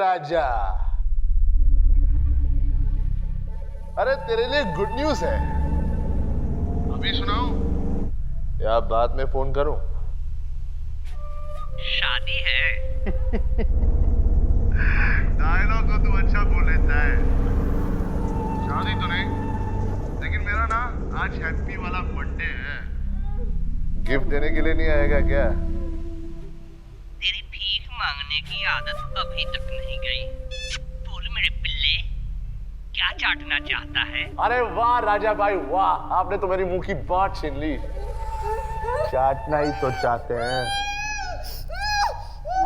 राजा। अरे तेरे लिए गुड न्यूज है। अभी सुनाऊं या बाद में फोन करूं? शादी है। डायलॉग तो तू अच्छा बोल लेता है। शादी तो नहीं, लेकिन मेरा ना आज हैप्पी वाला बर्थडे है। गिफ्ट देने के लिए नहीं आएगा क्या? तेरी भीख मांगने की आदत अभी तक नहीं गई। बोल मेरे पिल्ले, क्या चाटना चाहता है? अरे वाह राजा भाई वाह, आपने तो मेरी मुंह की बात छीन ली। चाटना ही तो चाहते हैं,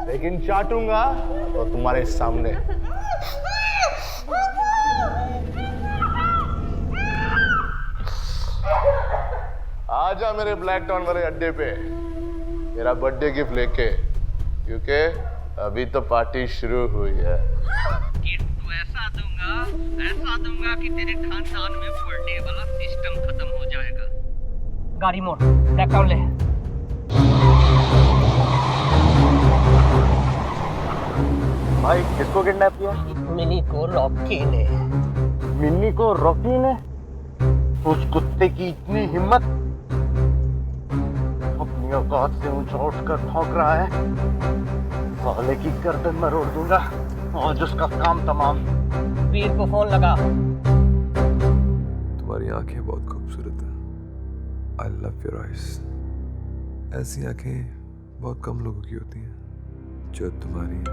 लेकिन चाटूंगा तो तुम्हारे सामने। आजा मेरे ब्लैक टाउन वाले अड्डे पे मेरा बर्थडे गिफ्ट लेके, क्योंकि अभी तो पार्टी शुरू हुई है। गिफ्ट तो ऐसा दूंगा कि तेरे खानदान में बर्थडे वाला सिस्टम खत्म हो जाएगा। गाड़ी मोड़, ब्लैक टाउन ले। भाई किसको किडनैप किया? मिनी को रॉकी ने। मिन्नी को रॉकी ने? उस कुत्ते की इतनी हिम्मत, अपनी औकात से ऊंचा उठकर भौंक रहा है। साले की गर्दन मरोड़ दूंगा और उसका काम तमाम। वीर को फोन लगा। तुम्हारी आंखें बहुत खूबसूरत हैं। I love your eyes. ऐसी आंखें बहुत कम लोगों की होती हैं जो तुम्हारी हैं।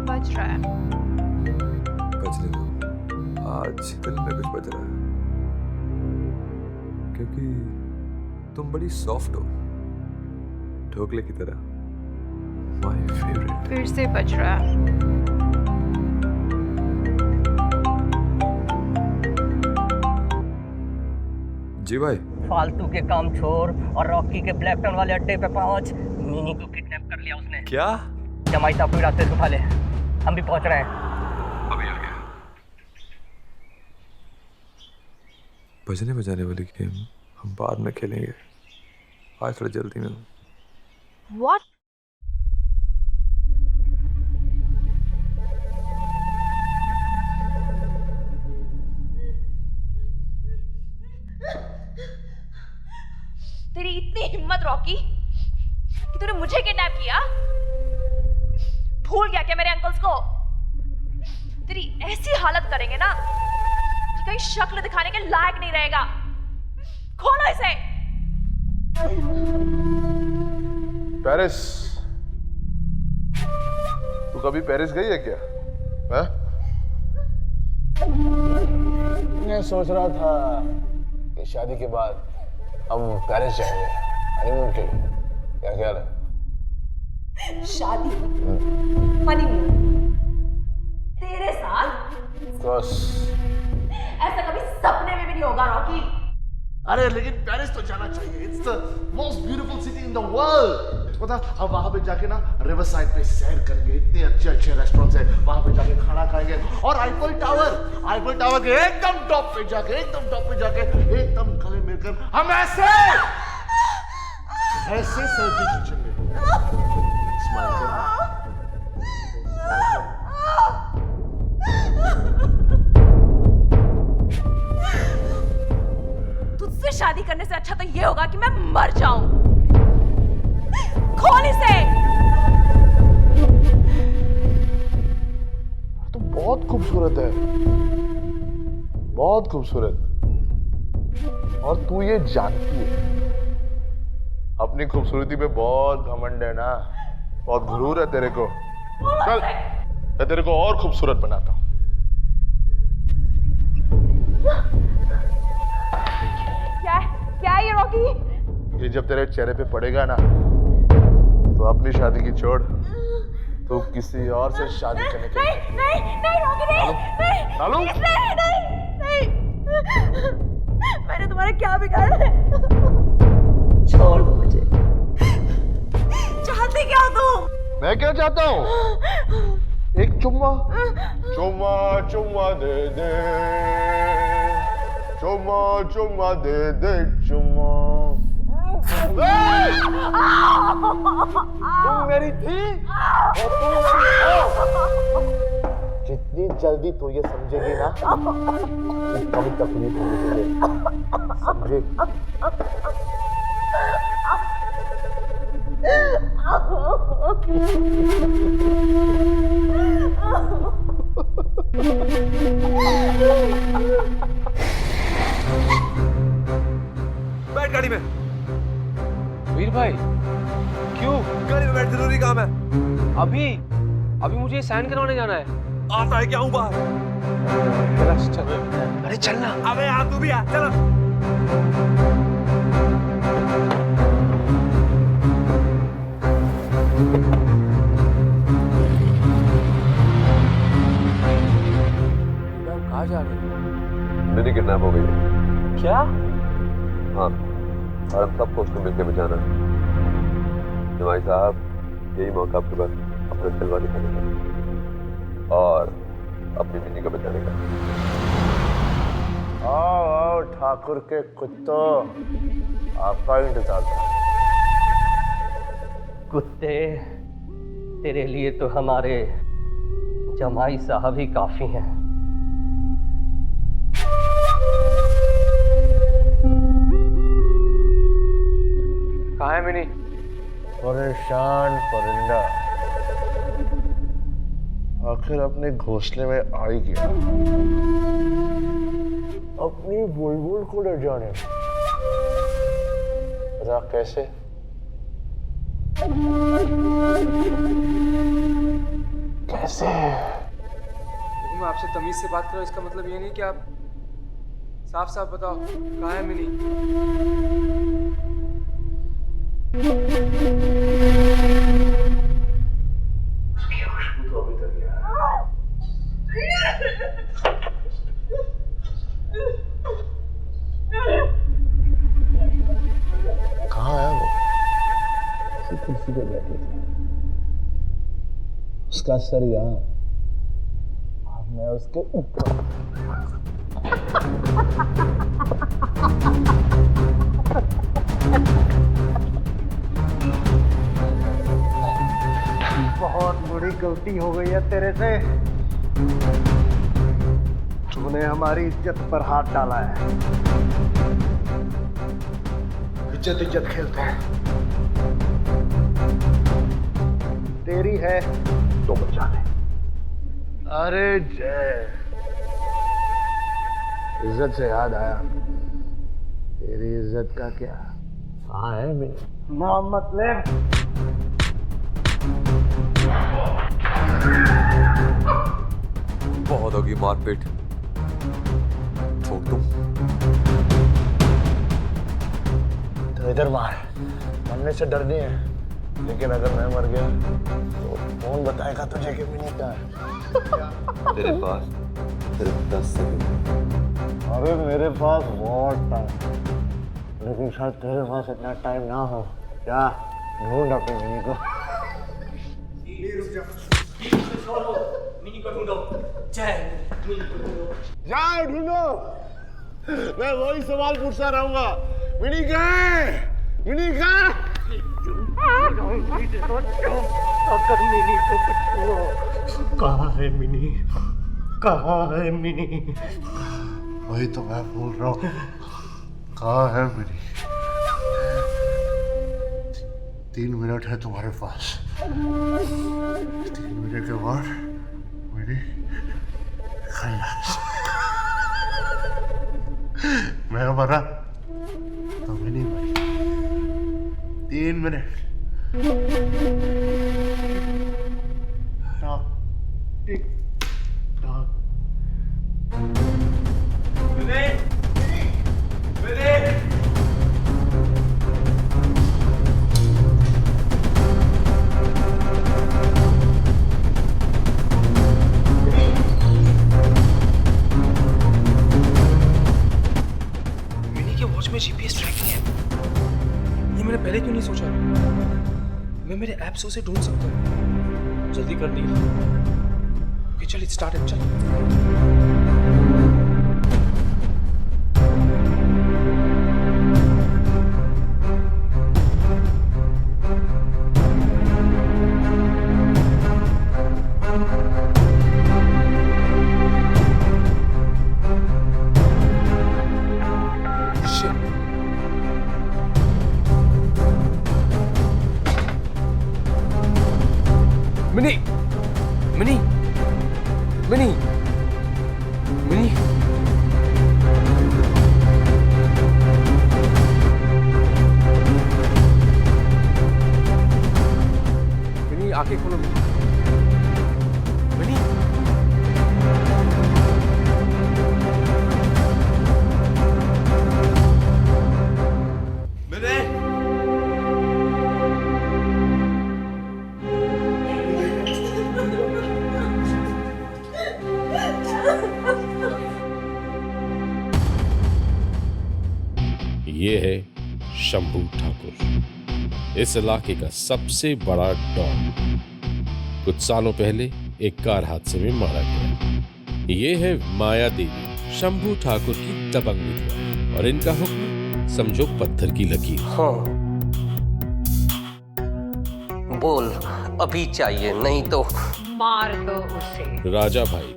बज रहा है। बजने दो, आज दिल में कुछ बज रहा है, क्योंकि तुम बड़ी सॉफ्ट हो, ढोकले की तरह। My favourite. फिर से बज रहा है। जी भाई। फालतू के काम छोड़ और रॉकी के ब्लैक टाउन वाले अड्डे पे पहुंच। मिनी को किडनैप कर लिया उसने। क्या? जमाई साहब को रास्ते से उठा ले, हम भी पहुंच रहे हैं। अभी आ गया। बजने बजाने वाली गेम हम बाद में खेलेंगे, आज थोड़ी जल्दी में। What? तेरी इतनी हिम्मत रॉकी कि तूने मुझे किडनैप किया? भूल गया क्या मेरे अंकल्स को? तेरी ऐसी हालत करेंगे ना कि कहीं शक्ल दिखाने के लायक नहीं रहेगा। खोलो इसे। पेरिस, तू कभी पेरिस गई है क्या? है? मैं सोच रहा था कि शादी के बाद हम पेरिस जाएंगे हनीमून के लिए। क्या ख्याल है? शादी, हनीमून तेरे साथ? बस ऐसा कभी सपने में भी नहीं होगा रॉकी। अरे लेकिन पेरिस तो जाना चाहिए। It's the most beautiful city in the world. पता, हम वहां पे जाके ना रिवर साइड पे सैर करेंगे, इतने अच्छे अच्छे रेस्टोरेंट्स है, वहां पे जाके खाना खाएंगे और आईफल टावर के एकदम टॉप पे जाके एकदम गले मिलकर हम ऐसे सेल्फी खींचेंगे। स्माइल कर। तुझसे शादी करने से अच्छा तो ये होगा कि मैं मर जाऊं। खोल इसे। तुम बहुत खूबसूरत है, बहुत खूबसूरत, और तू ये जानती है। अपनी खूबसूरती पे बहुत घमंड है ना, बहुत गुरूर है तेरे को। चल मैं तेरे को और खूबसूरत बनाता हूं। क्या है ये रॉकी? ये जब तेरे चेहरे पे पड़ेगा ना, तो अपनी शादी की छोड़, तो किसी और से शादी करने के लिए। नहीं रॉकी नहीं। मैंने तुम्हारा क्या बिगाड़ा है? छोड़ मुझे। चाहते क्या हो तुम? मैं क्या चाहता हूँ? एक चुम्मा दे दे, चुम्मा दे दे चुम्मा। तुम मेरी थी और तुम मेरी हो। जितनी जल्दी तू ये समझेगी ना, कभी तकलीफ होगी तुझे, समझे? बैठ गाड़ी में। वीर भाई क्यों? गाड़ी में बैठ, जरूरी काम है। अभी मुझे साइन करवाने जाना है। आता है क्या हूँ बाहर? चल। अरे चलना। अबे आ, तू भी आ, चलो। कहाँ जा रहे हैं? मेरी किडनैप हो गई है। क्या? हाँ, और हम सबको उसको मिलकर बचाना है। जमाई साहब, यही मौका आपके पास अपना जलवा दिखाने का और अपनी मिनी को बचाने का। आओ आओ ठाकुर के कुत्तों, आपका इंतजार था। कुत्ते, तेरे लिए तो हमारे जमाई साहब ही काफी हैं। कहाँ है मिनी? परेशान परिंदा आखिर अपने घोंसले में आ ही गया। अपनी बुलबुल को ले जाने पता कैसे? कैसे? मैं आपसे तमीज से बात कर रहा हूँ, इसका मतलब ये नहीं कि आप साफ साफ बताओ कहाँ है मिनी? तो अभी तक कहाँ है वो? कुर्सी पे बैठी थी, उसका सर यहाँ, मैं उसके ऊपर। बहुत बड़ी गलती हो गई है तेरे से। तूने हमारी इज्जत पर हाथ डाला है। इज्जत इज्जत खेलते हैं, तेरी है तो बचा ले। अरे जय, इज्जत से याद आया, तेरी इज्जत का क्या? कहाँ है मेरी मोहम्मद ले? बहुत होगी मारपीट, ठोक दूं? तो इधर मार, मरने से डर नहीं है, लेकिन अगर मैं मर गया तो कौन बताएगा तुझे कि मिनी का है? तेरे पास सिर्फ 10 सेकंड। अरे मेरे पास बहुत टाइम, लेकिन शायद तेरे पास इतना टाइम ना हो। क्या ढूंढ अपनी मिनी को। मिनी को ढूंढो। जाओ ढूंढो, मैं वही सवाल पूछता रहूंगा। मिनी कहाँ है? मिनी कहाँ? अगर मिनी को कुछ हुआ। कहाँ है मिनी? कहाँ है मिनी? वही तो मैं बोल रहा हूँ, कहाँ है मिनी? 3 मिनट है तुम्हारे पास, 3 मिनट के बाद मिनी खल्लास। मैं मरा तो मिनी मरी। 3 minute. Tock tick tock. Mini के वॉच में जीपीएस ट्रैकिंग है। ये मैंने पहले क्यों नहीं सोचा? मैं मेरे ऐप से उसे ढूंढ सकता हूँ। जल्दी कर दी। ओके चल, इट्स स्टार्टेड, चल। Mini mini mini mini mini आंखें खोलो मिनी ये है शंभू ठाकुर, इस इलाके का सबसे बड़ा डॉन। कुछ सालों पहले एक कार हादसे में मारा गया। ये है माया देवी, शंभू ठाकुर की दबंग विधवा, और इनका हुक्म समझो पत्थर की लकीर। हाँ बोल, अभी चाहिए, नहीं तो मार दो उसे। राजा भाई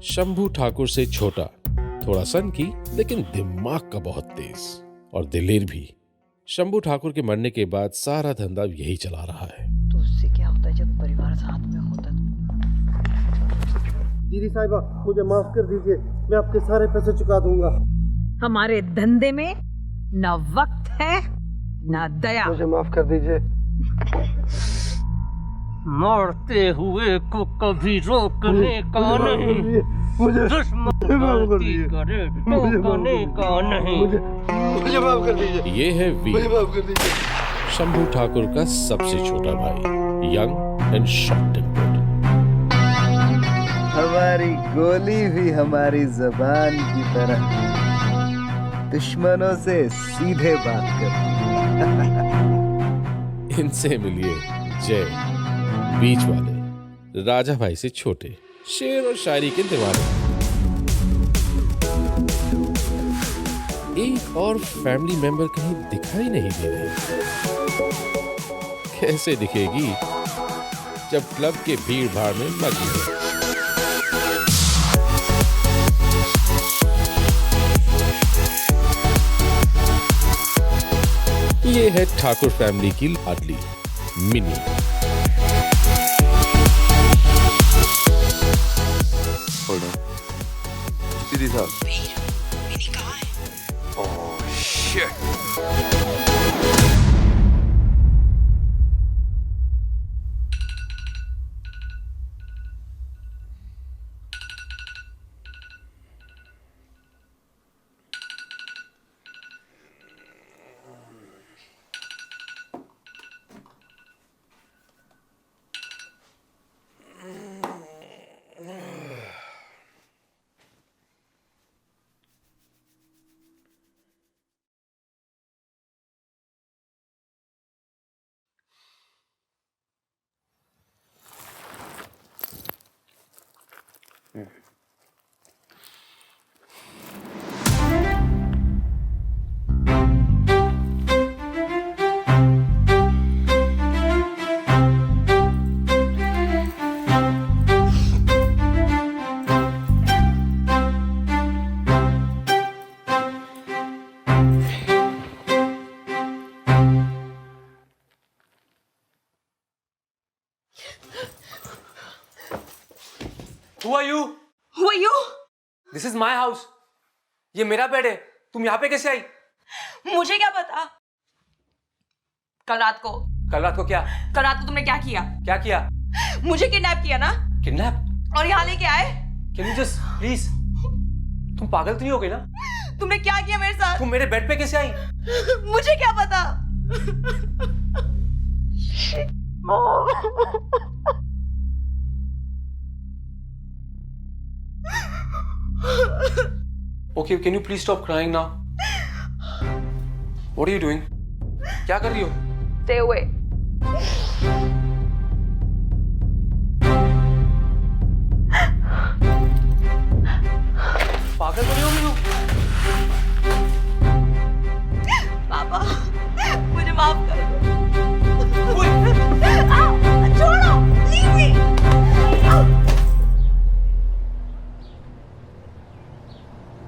शंभू ठाकुर से छोटा, थोड़ा सनकी, लेकिन दिमाग का बहुत तेज और दिलेर भी। शंभू ठाकुर के मरने के बाद सारा धंधा यही चला रहा है। तो उससे क्या होता है जब परिवार साथ में होता? दीदी साहिबा, मुझे माफ कर दीजिए, मैं आपके सारे पैसे चुका दूंगा। हमारे धंधे में न वक्त है न दया। मुझे माफ कर दीजिए। मरते हुए को कभी रोकने का नहीं, दुश्मन गलती करे टोकने का नहीं। मुझे माफ कर दीजिए। ये है वीर, मुझे माफ कर दीजिए। शंभू ठाकुर का सबसे छोटा भाई, यंग एंड शॉर्ट टेम्पर्ड। हमारी गोली भी हमारी जबान की तरह दुश्मनों से सीधे बात करती। इनसे मिलिए जय, बीच वाले, राजा भाई से छोटे, शेर और शायरी के दीवाने। एक और फैमिली मेंबर कहीं दिखाई नहीं दे रहे। कैसे दिखेगी जब क्लब के भीड़ भाड़ में मग्न है। ये है ठाकुर फैमिली की लाडली मिनी। दीदी साहब, मिनी कहाँ है? Oh shit. Who are you? Who are you? This is my house. ये मेरा बेड है। तुम यहाँ पे कैसे आई? मुझे क्या पता? कल रात को क्या? कल रात को तुमने क्या किया? क्या किया? मुझे किडनैप किया ना? किडनैप? और यहाँ लेके आए? Can you just please? तुम पागल तो नहीं हो गई ना? तुमने क्या किया मेरे साथ? तुम मेरे बेड पे कैसे आई? मुझे क्या पता? Okay, can you please stop crying now? What are you doing? क्या कर रही हो? Stay away. पागल तो नहीं हो गई तू? पापा, मुझे माफ कर दो। ओए! छोड़ो, leave me.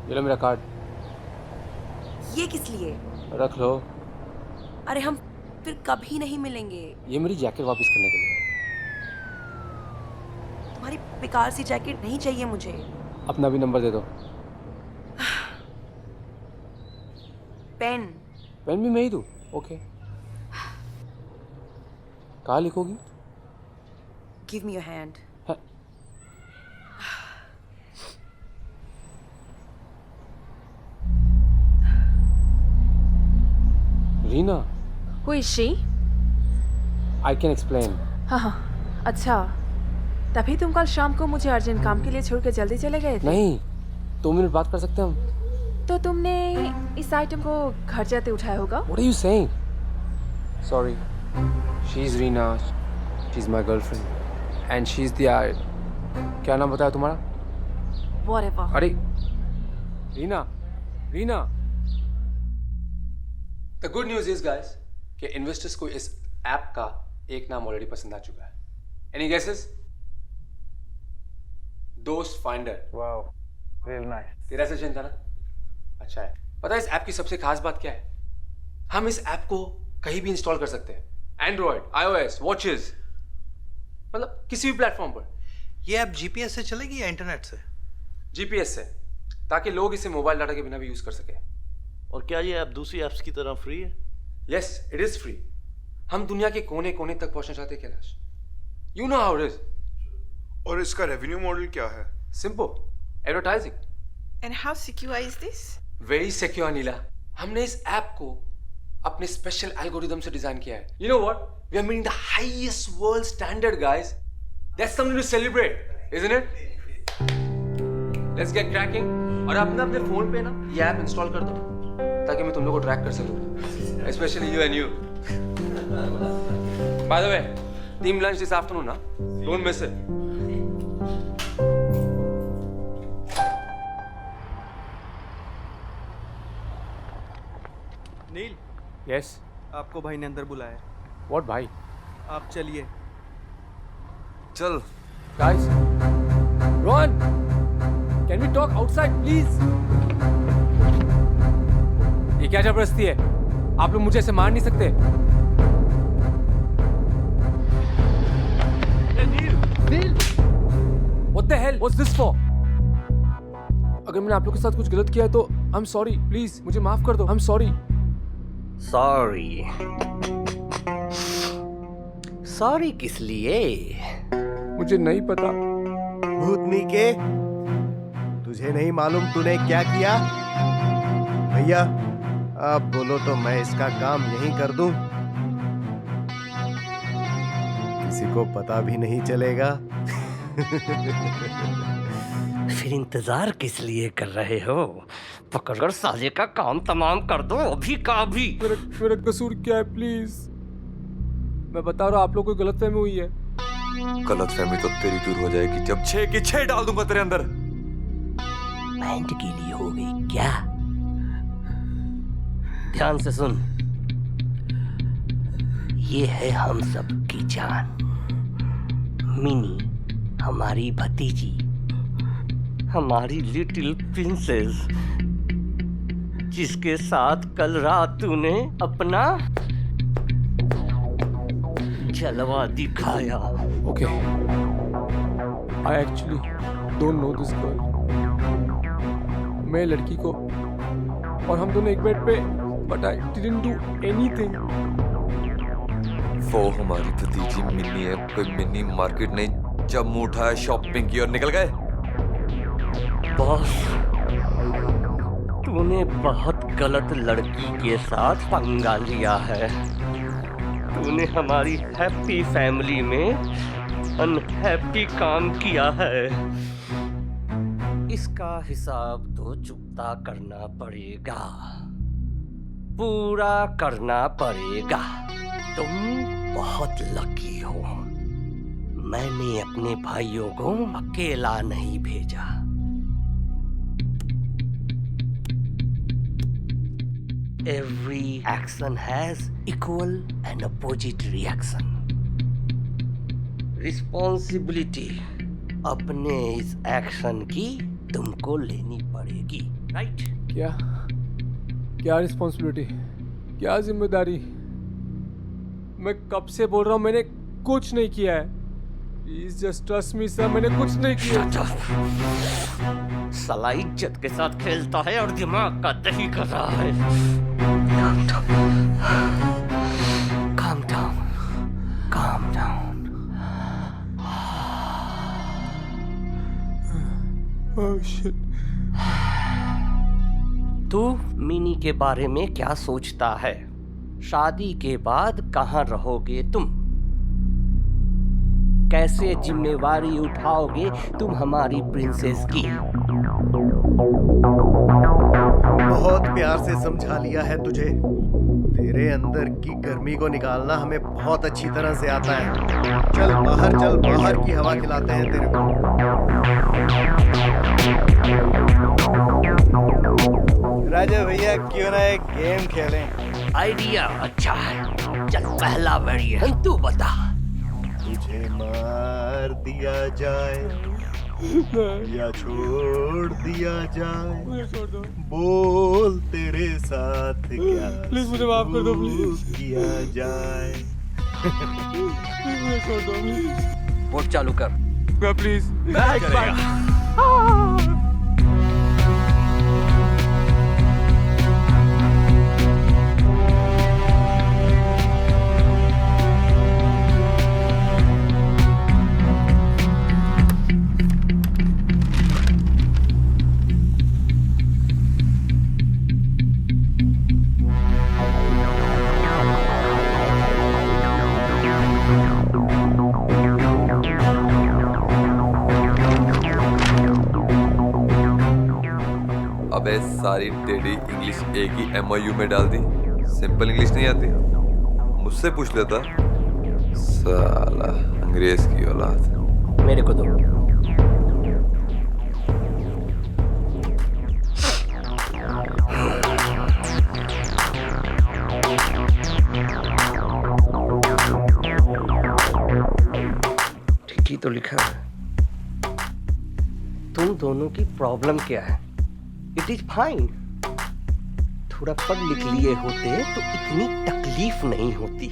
ये लो मेरा कार्ड। ये किस लिए? रख लो। अरे हम फिर कभी नहीं मिलेंगे। ये मेरी जैकेट वापस करने के लिए। तुम्हारी बेकार सी जैकेट नहीं चाहिए मुझे। अपना भी नंबर दे दो। पेन। पेन भी मैं ही दूँ? ओके। कहाँ लिखोगी? Give me your hand. Reena. Who is she? I can explain. हाँ, अच्छा, तभी तुम कल शाम को मुझे अर्जेंट काम के लिए छोड़ के जल्दी चले गए थे? नहीं, 2 मिनट बात कर सकते हैं हम? तो तुमने इस आइटम को घर जाते उठाया होगा? What are you saying? Sorry, she's Reena. She's my girlfriend, and she's the क्या नाम बताया तुम्हारा? Whatever. अरे, Reena. The good news is guys, कि इन्वेस्टर्स को इस ऐप का एक नाम ऑलरेडी पसंद आ चुका है. Any guesses? दोस्त फाइंडर. Wow, real nice. तेरा सजेशन था ना? अच्छा है. पता है इस ऐप की सबसे खास बात क्या है? हम इस ऐप को कहीं भी इंस्टॉल कर सकते हैं. एंड्रॉइड, iOS, वॉचेस, मतलब किसी भी प्लेटफॉर्म पर. ये ऐप जीपीएस से चलेगी या इंटरनेट से? जीपीएस से, ताकि लोग इसे मोबाइल डाटा के बिना भी यूज कर सके. और क्या ये ऐप दूसरी ऐप्स की तरह फ्री है? Yes, it is free. हम दुनिया के कोने कोने तक पहुंचना चाहते हैं Kailash. You know how it is. और इसका रेवेन्यू मॉडल क्या है? Simple, advertising. And how secure is this? Very secure Neela. हमने इस ऐप को अपने स्पेशल एल्गोरिथम से डिजाइन किया है. You know what, we are meeting the highest world standard guys. That's something to celebrate, isn't it? Let's get cracking. और अपने अपने फोन पे ना ये ऐप इंस्टॉल कर दो, ताकि मैं तुम लोगों को ट्रैक कर सकूं, specially you and you. By the way, team lunch this afternoon ना, don't miss it. Neel. Yes. आपको भाई ने अंदर बुलाया है. व्हाट भाई? आप चलिए. चल. Guys, run. Can we talk outside please? ये क्या जबरदस्ती है? आप लोग मुझे ऐसे मार नहीं सकते. नील! What the hell? What's this for? अगर मैंने आप लोग के साथ कुछ गलत किया है तो I'm sorry. Please, मुझे माफ कर दो. I'm sorry. सॉरी किस लिए? मुझे नहीं पता. भूतनी के, तुझे नहीं मालूम तूने क्या किया? भैया, आप बोलो तो मैं इसका काम यहीं कर दूं. किसी को पता भी नहीं चलेगा. फिर इंतजार किस लिए कर रहे हो? पकड़कर साले का काम तमाम कर दो अभी का अभी. मेरा कसूर क्या है? प्लीज, मैं बता रहा हूँ, आप लोग को गलतफहमी हुई है. गलतफहमी तो तेरी दूर हो जाएगी जब 6 की 6 डाल दूंगा तेरे अंदर. पैंट गीली हो गई क्या? ध्यान से सुन, ये है हम सब की जान. मिनी, हमारी भतीजी, हमारी लिटिल प्रिंसेस, जिसके साथ कल रात तूने अपना जलवा दिखाया. Okay, I actually don't know this girl. मैं लड़की को, और हम दोनों एक बेड पे, but I didn't do anything. वो हमारी भतीजी मिनी है. कोई मिनी मार्केट नहीं जब मुंह उठाया शॉपिंग की और निकल गए. बॉस, तूने बहुत गलत लड़की के साथ पंगा लिया है. तूने हमारी हैप्पी फैमिली में अनहैप्पी काम किया है. इसका हिसाब तो चुकता करना पड़ेगा, पूरा करना पड़ेगा. तुम बहुत लकी हो, मैंने अपने भाइयों को अकेला नहीं भेजा. Every action has equal and opposite reaction. Responsibility अपने इस एक्शन की तुमको लेनी पड़ेगी, राइट? क्या रिस्पॉन्सिबिलिटी? क्या जिम्मेदारी? मैं कब से बोल रहा हूँ, मैंने कुछ नहीं किया है. Please just trust me sir, मैंने कुछ नहीं किया। साला इज्जत के साथ खेलता है और दिमाग का दही कर रहा है। Calm down. Calm down. Oh shit. तू मिनी के बारे में क्या सोचता है? शादी के बाद कहाँ रहोगे तुम? कैसे जिम्मेवारी उठाओगे तुम हमारी प्रिंसेस की? बहुत प्यार से समझा लिया है तुझे। तेरे अंदर की गर्मी को निकालना हमें बहुत अच्छी तरह से आता है। चल बाहर की हवा खिलाते हैं तेरे को। राजा भैया क्यों ना एक गेम खेलें? आइडिया अच्छा है। चल पहला वेरिएंट तू बता। तुझे मार दिया जाए या छोड़ दिया जाए, मुझे छोड़ दो। बोल तेरे साथ क्या प्लीज मुझे माफ कर दो प्लीज। किया जाए। प्लीज मुझे छोड़ दो प्लीज। वोट चालू कर। प्लीज। अबे सारी टेढ़ी इंग्लिश एक ही MOU में डाल दी। सिंपल इंग्लिश नहीं आती? मुझसे पूछ लेता। साला अंग्रेज की औलाद। मेरे को दो। ठीक ही तो लिखा है। तुम दोनों की प्रॉब्लम क्या है? It is fine. थोड़ा पढ़ लिख लिए होते तो इतनी तकलीफ नहीं होती।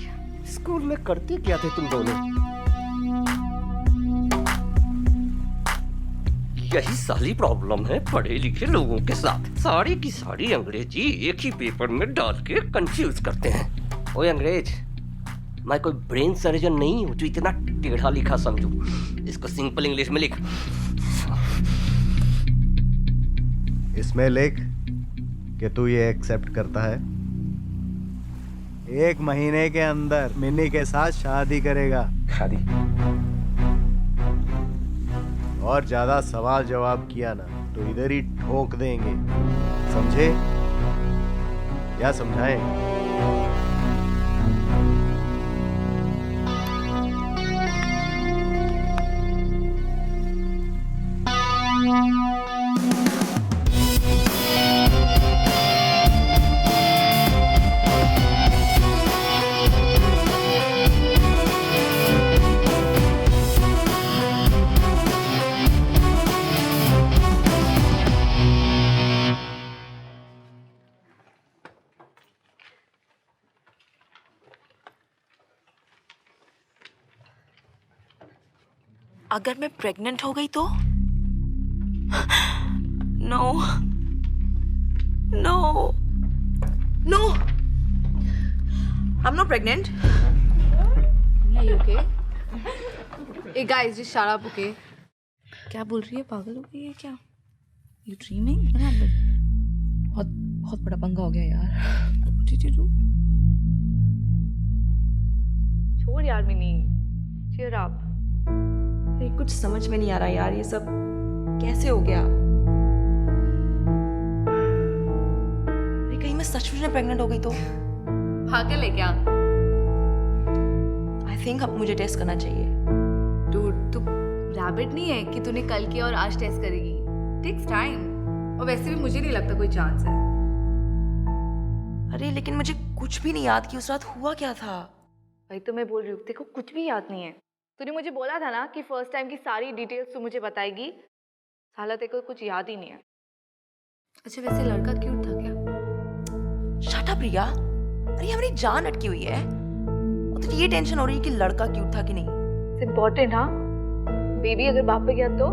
स्कूल में करते क्या थे तुम दोनों? यही सारी प्रॉब्लम है पढ़े लिखे लोगों के साथ। सारी की सारी अंग्रेजी एक ही पेपर में डाल के कंफ्यूज करते हैं। ओए अंग्रेज, मैं कोई ब्रेन सर्जन नहीं हूं जो इतना टेढ़ा लिखा समझू। इसको सिंपल इंग्लिश में लिख। इसमें लिख कि तू ये एक्सेप्ट करता है। 1 महीने के अंदर मिनी के साथ शादी करेगा। शादी? और ज्यादा सवाल जवाब किया ना तो इधर ही ठोक देंगे, समझे? या समझाएं? अगर मैं प्रेग्नेंट हो गई तो? No no no, I'm not pregnant. Yeah, you okay? Hey guys, just shut up, okay? क्या बोल रही है? पागल हो गई है क्या? You dreaming? बहुत बड़ा पंगा हो गया यार। What did you do? छोड़ यार मिनी, cheer up. अरे कुछ समझ में नहीं आ रहा यार, ये सब कैसे हो गया? अरे कहीं मैं सचमुच में प्रेग्नेंट हो गई तो? पागल है क्या? आई थिंक अब मुझे टेस्ट करना चाहिए। Dude, तू रैबिट नहीं है कि तूने कल किया और आज टेस्ट करेगी। Text time. और वैसे भी मुझे नहीं लगता कोई चांस है। अरे लेकिन मुझे कुछ भी नहीं याद कि उस रात हुआ क्या था। भाई तो मैं बोल रही हूँ, देखो कुछ भी याद नहीं है। तूने मुझे बोला था ना कि फर्स्ट टाइम की सारी डिटेल्स तू मुझे बताएगी। साला तेरे को कुछ याद ही नहीं है। अच्छा वैसे लड़का क्यूट था क्या? शट अप रिया। अरे हमारी जान अटकी हुई है और तुझे ये टेंशन हो रही है कि लड़का क्यूट था कि नहीं। इट्स इम्पोर्टेंट हाँ? बेबी अगर बाप पे गया तो?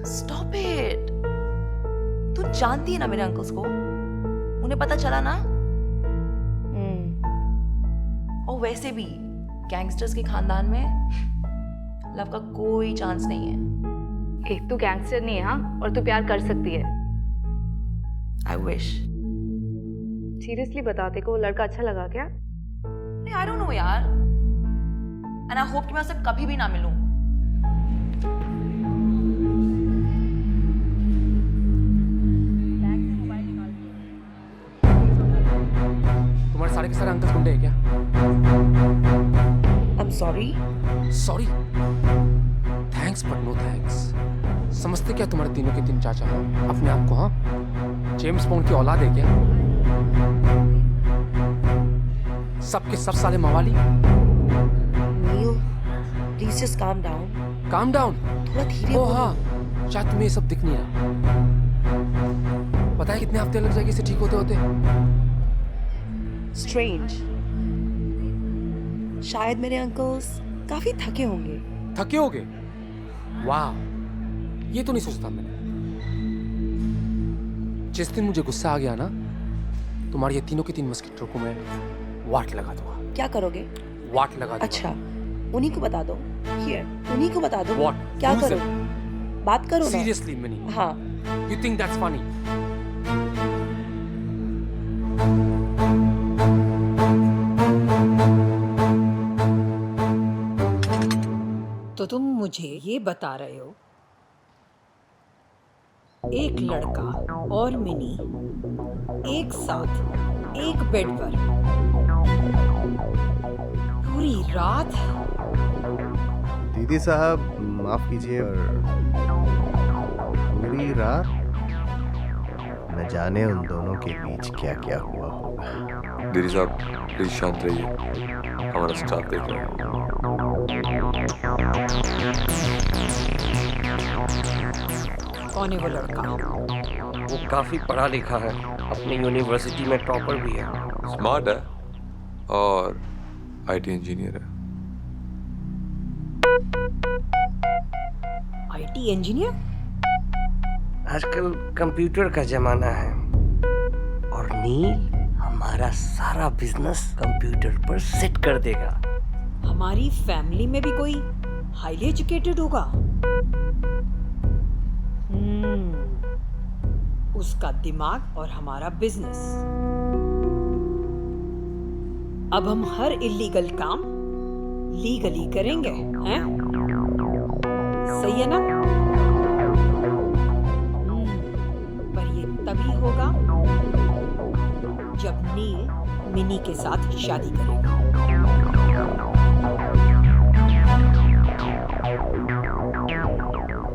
Stop it. तू जानती है ना मेरे अंकल्स को, उन्हें पता चला ना। और वैसे भी गैंगस्टर्स के खानदान में लव का कोई चांस नहीं है। एक तू गैंगस्टर नहीं है, हाँ, और तू प्यार कर सकती है। I wish. सीरियसली बता, तेरे को वो लड़का अच्छा लगा क्या? आई डोंट नो यार, एंड आई होप कि मैं उससे कभी भी ना मिलूं। तुम्हारे सारे के सारे अंकल गुंडे हैं क्या? I'm sorry. Sorry. Thanks but no thanks. समझते क्या तुम्हारे तीनों के तीन चाचा हैं अपने आप को? हाँ, जेम्स बॉन्ड की औलाद है क्या? सबके सब साले मवाली। Neel, please just calm down. Calm down? थोड़ा धीरे। ओह हाँ, शायद तुम्हें ये सब दिख नहीं रहा। पता है कितने हफ्ते लग जाएंगे इसे ठीक होते होते? स्ट्रेंज। शायद मेरे अंकल्स काफी थके होंगे। थके होगे? वाह, ये तो नहीं सोचता मैंने। जिस दिन मुझे गुस्सा आ गया ना, तुम्हारे ये तीनों के तीन मस्किटो को मैं वाट लगा दूंगा। क्या करोगे? वाट लगा दूंगा। अच्छा, उन्हीं को बता दो। हियर, उन्हीं को बता दो। What? क्या Who's करो? बात करो ना। Seriously, Minnie? हाँ। You think that's funny? तो तुम मुझे ये बता रहे हो एक लड़का और मिनी एक साथ एक बेड पर पूरी रात? दीदी साहब माफ कीजिए, और पूरी रात न जाने उन दोनों के बीच क्या क्या हुआ होगा। दीदी साहब प्लीज शांत रहिए, हमारा स्टाफ देख रहा है। कौन है वो लड़का? वो काफी पढ़ा लिखा है, अपनी यूनिवर्सिटी में टॉपर भी है। स्मार्ट है और आईटी इंजीनियर है। IT engineer? आजकल कंप्यूटर का जमाना है और नील हमारा सारा बिजनेस कंप्यूटर पर सेट कर देगा। हमारी फैमिली में भी कोई हाईली एजुकेटेड होगा? उसका दिमाग और हमारा बिजनेस। अब हम हर इलीगल काम लीगली करेंगे, हैं? सही है ना? पर ये तभी होगा जब नील मिनी के साथ शादी करेगा।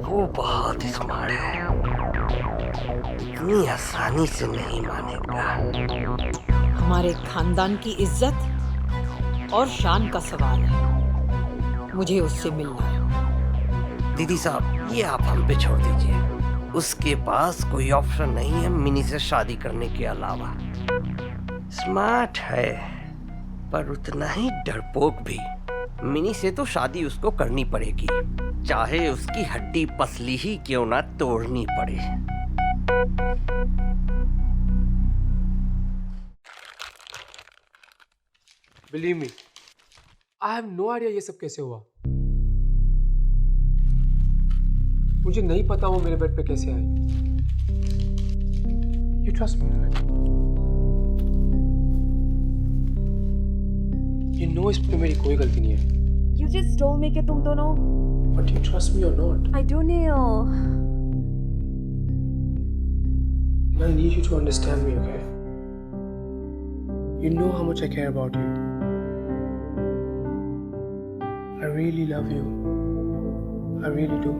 वो बहुत स्मार्ट है, इतनी आसानी से नहीं मानेगा। हमारे खानदान की इज्जत और शान का सवाल है, मुझे उससे मिलना है। दीदी साहब, ये आप हम पे छोड़ दीजिए, उसके पास कोई ऑप्शन नहीं है मिनी से शादी करने के अलावा। स्मार्ट है पर उतना ही डरपोक भी। मिनी से तो शादी उसको करनी पड़ेगी, चाहे उसकी हड्डी पसली ही क्यों ना तोड़नी पड़े। Believe me, I have no idea ये सब कैसे हुआ। मुझे नहीं पता वो मेरे बेड पे कैसे आई। You trust me, right? You know इस पे मेरी कोई गलती नहीं है। You just told me कि तुम दोनों। But you trust me or not? I do know. I need you to understand me, okay? You know how much I care about you. I really love you. I really do.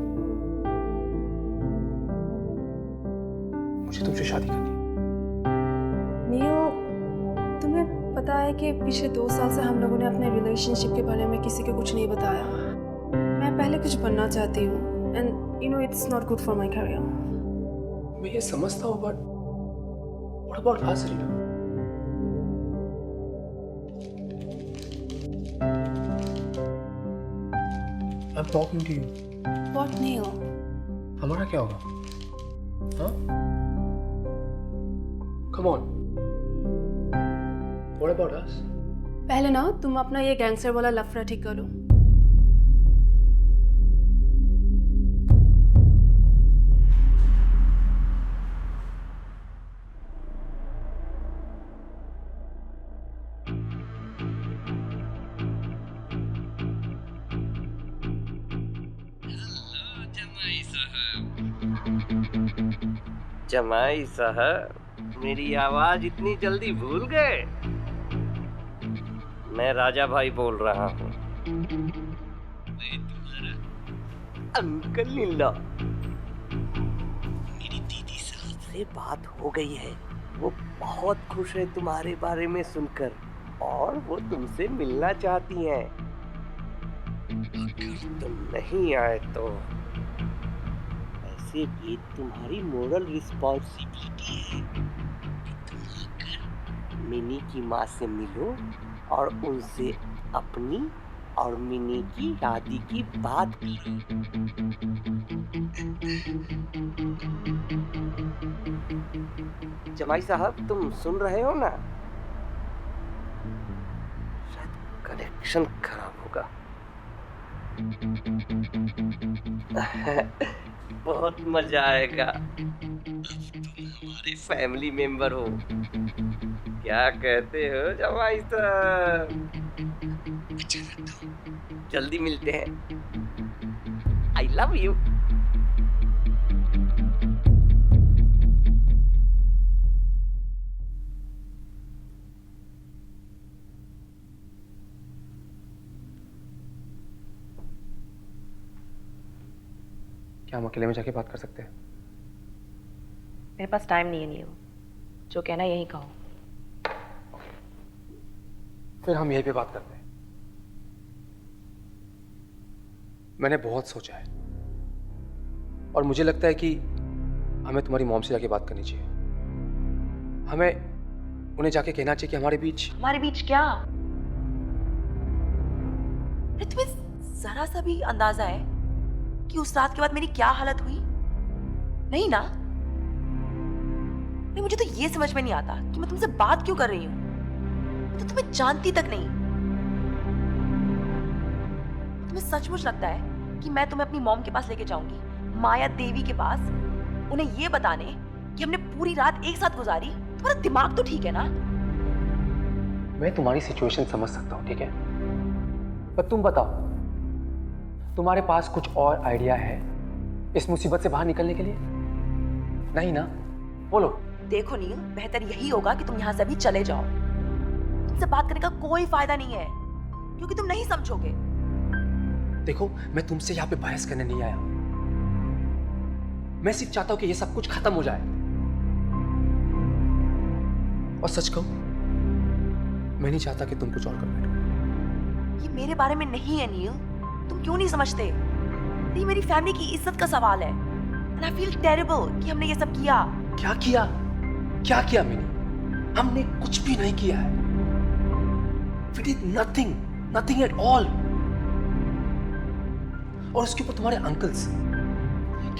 मुझे तुमसे शादी करनी है। नील, तुम्हें पता है कि पिछले 2 साल से हम लोगों ने अपने रिलेशनशिप के बारे में किसी को कुछ नहीं बताया। मैं पहले कुछ बनना चाहती हूँ, and you know it's not good for my career. मैं ये समझता हूँ, but what about us, Reena? I'm talking to you. What Neil? हमारा क्या होगा? हाँ? Come on. What about us? पहले ना तुम अपना ये गैंगस्टर वाला लफड़ा ठीक करो। जमाई साहब, मेरी आवाज इतनी जल्दी भूल गए? मैं राजा भाई बोल रहा हूँ। मैं तुम्हारा अंकल नीला। मेरी दीदी साहब से बात हो गई है, वो बहुत खुश है तुम्हारे बारे में सुनकर और वो तुमसे मिलना चाहती हैं। अगर तुम नहीं आए तो ऐसे भी तुम्हारी मोरल रिस्पॉन्सिबिलिटी है कि तुम आकर मिनी की माँ से मिलो और उनसे अपनी और मिनी की शादी की बात करो। जमाई साहब, तुम सुन रहे हो ना? शायद कनेक्शन खराब होगा। बहुत मजा आएगा। अब तुम हमारे फैमिली मेंबर हो। क्या कहते हो जमाई साहब? जल्दी मिलते हैं। I love you. क्या हम अकेले में जाके बात कर सकते हैं? मेरे पास टाइम नहीं है नील, जो कहना यही कहो। फिर हम यहीं पे बात करते हैं। मैंने बहुत सोचा है और मुझे लगता है कि हमें तुम्हारी मॉम से जाके बात करनी चाहिए। हमें उन्हें जाके कहना चाहिए कि हमारे बीच क्या? तुम्हें जरा सा भी अंदाजा है कि उस रात के बाद मेरी क्या हालत हुई? नहीं ना? नहीं, मुझे तो ये समझ में नहीं आता कि मैं तुमसे बात क्यों कर रही हूँ। तो तुम्हें जानती तक नहीं। तुम्हें सचमुच लगता है कि मैं तुम्हें अपनी मॉम के पास लेके जाऊंगी, माया देवी के पास, उन्हें ये बताने कि हमने पूरी रात एक साथ गुजारी? तुम्हारा दिमाग तो ठीक है ना? मैं तुम्हारी सिचुएशन समझ सकता हूँ, ठीक है, पर तुम बताओ, तुम्हारे पास कुछ और आइडिया है इस मुसीबत से बाहर निकलने के लिए? नहीं ना? बोलो। देखो नील, बेहतर यही होगा कि तुम यहाँ से अभी चले जाओ। तुमसे बात करने का कोई फायदा नहीं है क्योंकि तुम नहीं समझोगे। देखो, मैं तुमसे यहाँ पे बहस करने नहीं आया। मैं सिर्फ चाहता हूँ कि ये सब कुछ खत्म हो जाए। और सच कहूं, मैं नहीं चाहता कि तुम कुछ और कर बैठो। ये मेरे बारे में नहीं है नील, तुम क्यों नहीं समझते? ये मेरी फैमिली की इज्जत का सवाल है। And I feel terrible कि हमने ये सब किया। क्या किया? क्या किया मिनी? हमने कुछ भी नहीं किया है। We did nothing, nothing at all. और उसके ऊपर तुम्हारे अंकल्स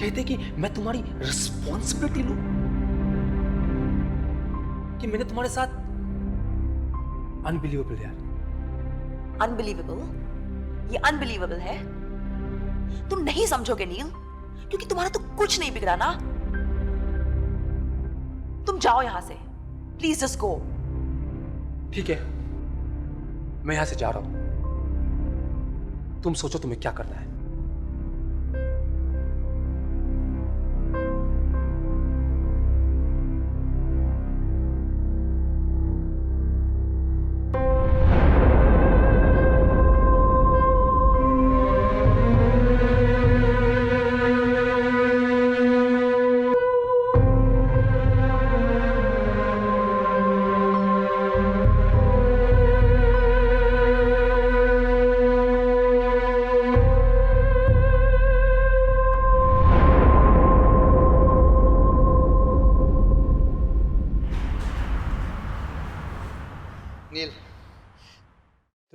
कहते कि मैं तुम्हारी रिस्पॉन्सिबिलिटी लूं, कि मैंने तुम्हारे साथ। अनबिलीवेबल यार। अनबिलीवेबल? ये अनबिलीवेबल है? तुम नहीं समझोगे नील, क्योंकि तुम्हारा तो कुछ नहीं बिगड़ा ना। तुम जाओ यहां से, प्लीज जस्ट गो। ठीक है, मैं यहां से जा रहा हूं। तुम सोचो तुम्हें क्या करना है।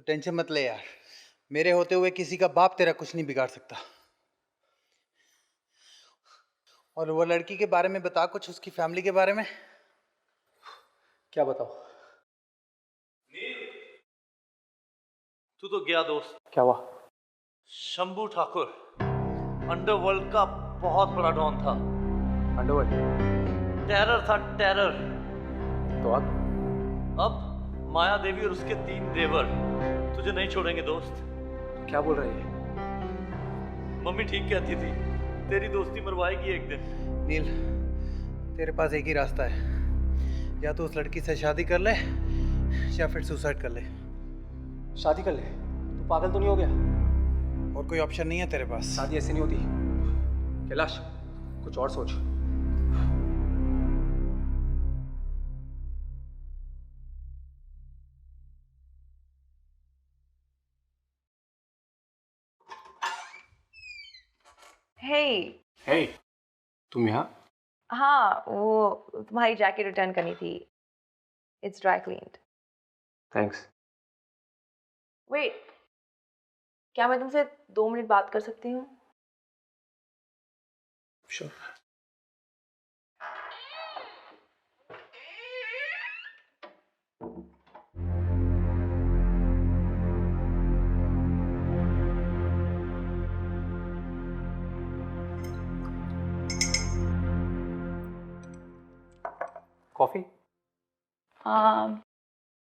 टेंशन मत ले यार, मेरे होते हुए किसी का बाप तेरा कुछ नहीं बिगाड़ सकता। और वो लड़की के बारे में बता कुछ, उसकी फैमिली के बारे में। क्या बताओ? तू तो गया दोस्त। क्या हुआ? शंभू ठाकुर अंडरवर्ल्ड का बहुत बड़ा डॉन था। अंडरवर्ल्ड? टेरर था, टेरर। तो अब माया देवी और उसके 3 देवर तुझे नहीं छोड़ेंगे दोस्त। क्या बोल रही है? मम्मी ठीक कहती थी, तेरी दोस्ती मरवाएगी एक दिन। नील, तेरे पास एक ही रास्ता है, या तो उस लड़की से शादी कर ले या फिर सुसाइड कर ले। शादी कर ले? तू पागल तो नहीं हो गया? और कोई ऑप्शन नहीं है तेरे पास। शादी ऐसे नहीं होती कैलाश, कुछ और सोच। हे, तुम यहाँ? हाँ, वो तुम्हारी जैकेट रिटर्न करनी थी। It's dry cleaned. Thanks. Wait, क्या मैं तुमसे 2 मिनट बात कर सकती हूँ? श्योर। कॉफी?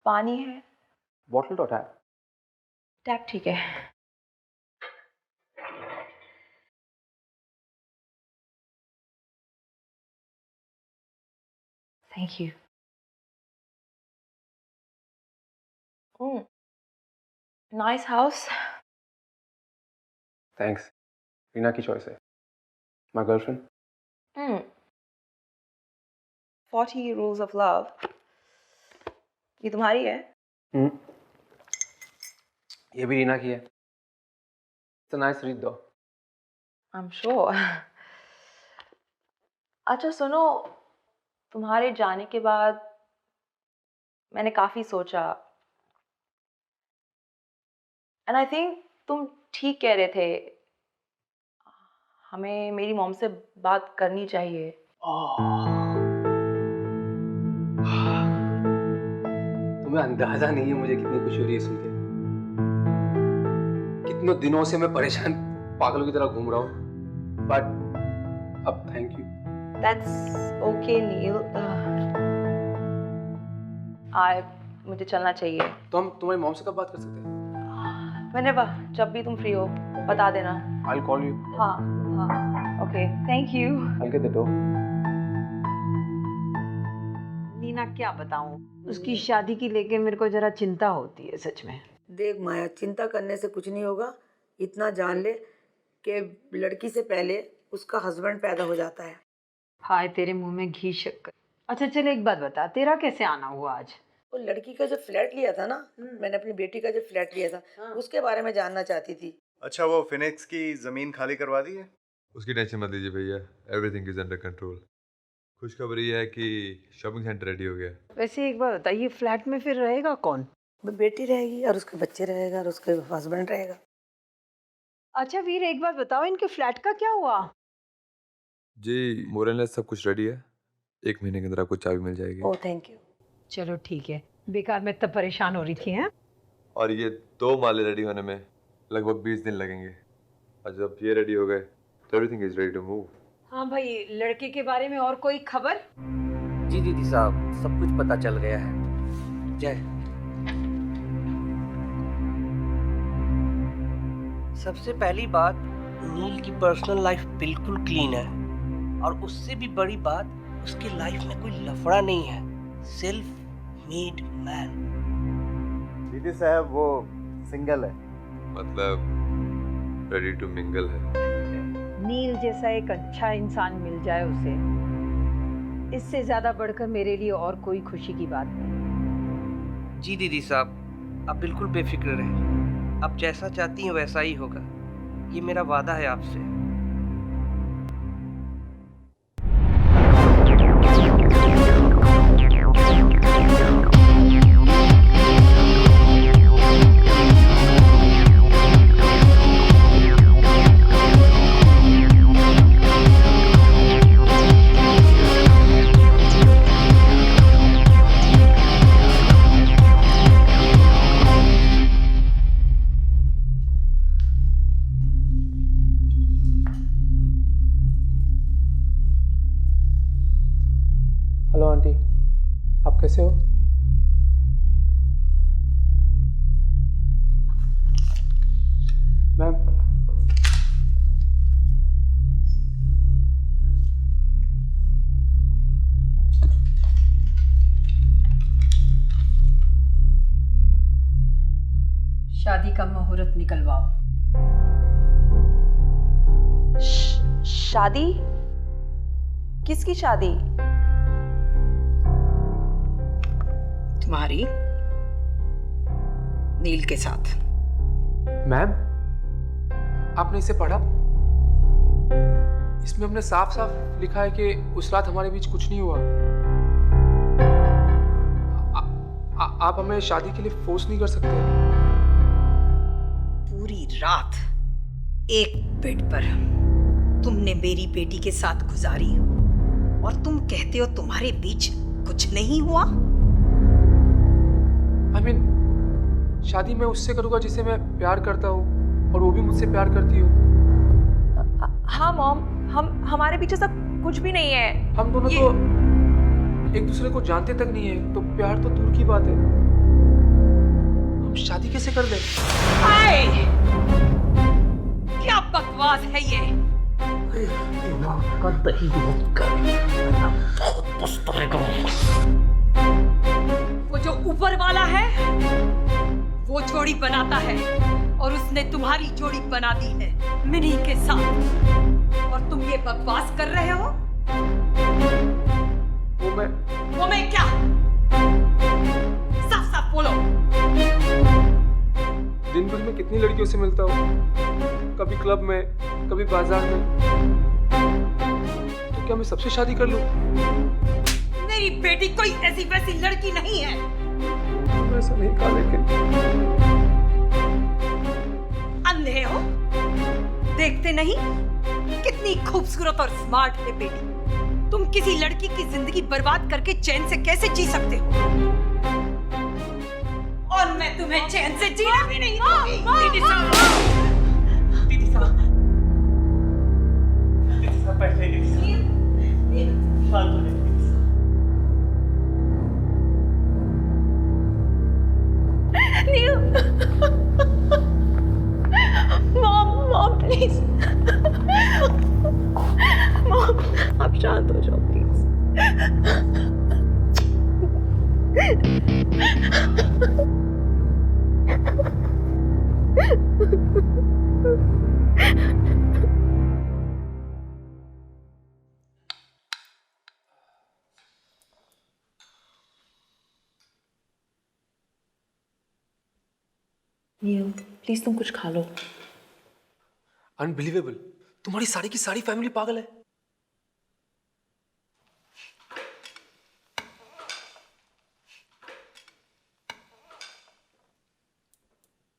पानी है। बॉटल तो टैप? टैप ठीक है। Thank you. Nice house. Thanks. Reena की चॉइस है। My girlfriend. 40 rules of love। ये तुम्हारी है? ये भी रीना की है। It's a nice read though। I'm sure। अच्छा सुनो, तुम्हारे जाने के बाद मैंने काफी सोचा, and I think तुम ठीक कह रहे थे, हमें मेरी मॉम से बात करनी चाहिए। तुम्हें अंदाजा नहीं है मुझे कितनी खुशी हो रही है सुन के। कितनों दिनों से मैं परेशान पागलों की तरह घूम रहा हूँ, बट अब थैंक यू। That's okay, नील। मुझे चलना चाहिए। तो हम तुम्हारी मॉम से कब बात कर सकते हैं? Whenever, जब भी तुम फ्री हो बता देना। I'll call you। हाँ, okay, thank you। I'll get the door। Neena क्या बताऊं, उसकी शादी की लेके मेरे को जरा चिंता होती है सच में। देख माया, चिंता करने से कुछ नहीं होगा। इतना जान ले कि लड़की से पहले उसका हस्बैंड पैदा हो जाता है। हाय तेरे मुंह में घी शक्कर। अच्छा चल एक बात बता, तेरा कैसे आना हुआ आज? वो लड़की का जो फ्लैट लिया था ना, मैंने अपनी बेटी का जो फ्लैट लिया था, उसके बारे में जानना चाहती थी। अच्छा, वो फिनिक्स की जमीन खाली करवा दी है? उसकी टेंशन मत लीजिए भैया, एवरीथिंग इज अंडर कंट्रोल। खुशखबरी है कि शॉपिंग सेंटर रेडी हो गया। वैसे एक बात बता, ये फ्लैट में फिर रहेगा कौन? बेटी रहेगी और उसके बच्चे रहेगा और उसके हस्बैंड रहेगा। अच्छा वीर एक बात बताओ, इनके फ्लैट का क्या हुआ? जी मोरल सब कुछ रेडी है, 1 महीने के अंदर आपको चाबी मिल जाएगी। Oh thank you. चलो ठीक है, बेकार में तब परेशान हो रही थी हैं? और ये 2 माले रेडी होने में लगभग 20 दिन लगेंगे, और जब ये रेडी हो गए तो everything is ready to move. हाँ भाई, लड़के के बारे में और कोई खबर? जी दीदी साहब, सब कुछ पता चल गया है। जय। सबसे पहली बात, नील की पर्सनल लाइफ बिल्कुल क्लीन है, और उससे भी बड़ी बात, उसकी लाइफ में कोई लफड़ा नहीं है। Self made man. दीदी साहब वो सिंगल है, मतलब रेडी टू मिंगल है। नील जैसा एक अच्छा इंसान मिल जाए उसे, इससे ज्यादा बढ़कर मेरे लिए और कोई खुशी की बात नहीं। जी दीदी साहब, आप बिल्कुल बेफिक्र रहें, आप जैसा चाहती हैं वैसा ही होगा, ये मेरा वादा है आपसे। आंटी, आप कैसे हो? मैम, शादी का मुहूर्त निकलवाओ। शादी? किसकी शादी? तुम्हारी नील के साथ। मैम, आपने इसे पढ़ा? इसमें हमने साफ साफ लिखा है कि उस रात हमारे बीच कुछ नहीं हुआ। आप हमें शादी के लिए फोर्स नहीं कर सकते। पूरी रात एक बेड पर तुमने मेरी बेटी के साथ गुजारी और तुम कहते हो तुम्हारे बीच कुछ नहीं हुआ? I mean, शादी मैं उससे करूंगा जिसे मैं प्यार करता हूँ और वो भी मुझसे प्यार करती हो। हाँ मॉम, हमारे पीछे सब कुछ भी नहीं है। हम दोनों तो एक दूसरे को जानते तक नहीं है, तो प्यार तो दूर की बात है। हम शादी कैसे कर ले? क्या बकवास है ये? दही मत कर, बहुत पछताएगा। वो जो ऊपर वाला है वो जोड़ी बनाता है और उसने तुम्हारी जोड़ी बना दी है मिनी के साथ, और तुम ये बकवास कर रहे हो। वो मैं क्या? साफ साफ बोलो। दिन भर में कितनी लड़कियों से मिलता हूँ, कभी क्लब में, कभी बाजार में, तो क्या मैं सबसे शादी कर लूं? मेरी बेटी कोई ऐसी वैसी लड़की नहीं है। ऐसा नहीं कहा, लेकिन अंधे हो? देखते नहीं कितनी खूबसूरत और स्मार्ट है बेटी। तुम किसी लड़की की जिंदगी बर्बाद करके चैन से कैसे जी सकते हो? और मैं तुम्हें चैन से जीना भी नहीं दूंगी। दीदी साहब, दीदी साहब, दीदी साहब बैठे, दीदी साहब फालतू नहीं। मॉम प्लीज, मॉम आप शांत हो जाओ प्लीज। नील, प्लीज तुम कुछ खा लो। अनबिलीवेबल, तुम्हारी सारी की सारी फैमिली पागल है।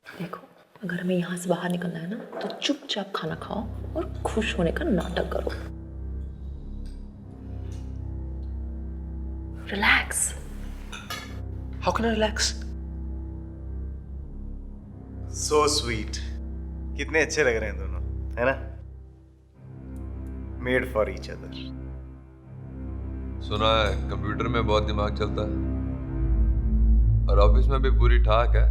देखो, अगर हमें यहाँ से बाहर निकलना है ना, तो चुपचाप खाना खाओ और खुश होने का नाटक करो। Relax. How can I relax? So sweet, कितने अच्छे लग रहे हैं दोनों, है ना? Made for each other. सुना है कंप्यूटर में बहुत दिमाग चलता है और ऑफिस में भी पूरी ठाक है।